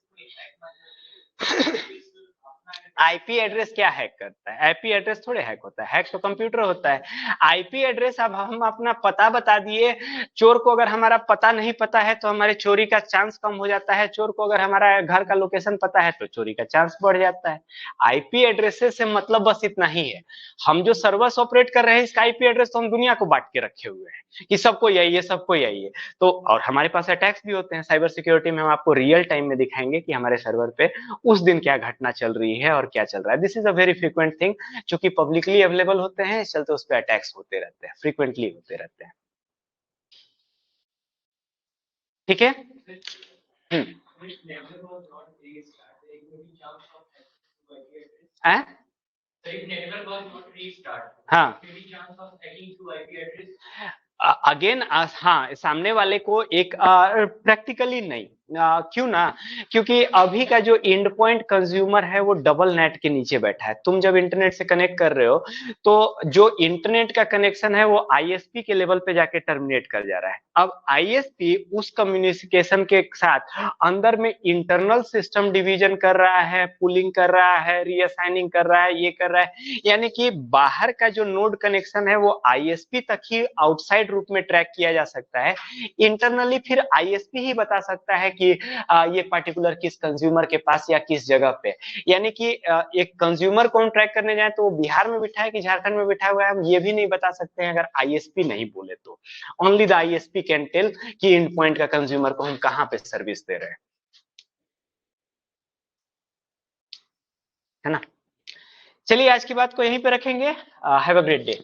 आईपी एड्रेस क्या हैक करता है? आईपी एड्रेस थोड़े हैक होता है, हैक तो कंप्यूटर होता है। आईपी एड्रेस, अब हम अपना पता बता दिए, चोर को अगर हमारा पता नहीं पता है तो हमारे चोरी का चांस कम हो जाता है, चोर को अगर हमारा घर का लोकेशन पता है तो चोरी का चांस बढ़ जाता है। आईपी एड्रेसेस से मतलब बस इतना ही है। हम जो सर्वर्स ऑपरेट कर रहे हैं, इसका आईपी एड्रेस तो हम दुनिया को बांट के रखे हुए हैं कि सबको यही है, सबको यही है। तो और हमारे पास अटैक्स भी होते हैं साइबर सिक्योरिटी में, हम आपको रियल टाइम में दिखाएंगे कि हमारे सर्वर पे उस दिन क्या घटना चल रही है और क्या चल रहा है। This is a very frequent thing, चूंकि पब्लिकली अवेलेबल होते हैं, इस चलते उस पर अटैक्स होते रहते हैं, फ्रीक्वेंटली होते रहते हैं। ठीक है। हम्म। हैं? हाँ, अगेन हाँ, सामने वाले को एक प्रैक्टिकली नहीं, क्यों ना, क्योंकि अभी का जो एंड पॉइंट कंज्यूमर है वो डबल नेट के नीचे बैठा है। तुम जब इंटरनेट से कनेक्ट कर रहे हो तो जो इंटरनेट का कनेक्शन है वो आईएसपी के लेवल पे जाके टर्मिनेट कर जा रहा है। अब आईएसपी उस कम्युनिकेशन के साथ अंदर में इंटरनल सिस्टम डिवीजन कर रहा है, पुलिंग कर रहा है, रीअसाइनिंग कर रहा है, ये कर रहा है, यानी कि बाहर का जो नोड कनेक्शन है वो आईएसपी तक ही आउटसाइड रूप में ट्रैक किया जा सकता है। इंटरनली फिर आईएसपी ही बता सकता है कि ये पर्टिकुलर किस कंज्यूमर के पास या किस जगह पे। यानी कि एक कंज्यूमर को हम ट्रैक करने जाए तो वो बिहार में बिठा है कि झारखंड में बिठा हुआ है, हम ये भी नहीं बता सकते हैं अगर आईएसपी नहीं बोले तो। Only the ISP can tell कि एंड पॉइंट का कंज्यूमर को हम कहाँ पे सर्विस दे रहे हैं, है ना। चलिए आज की बात को यहीं पे रखेंगे। Have a great day.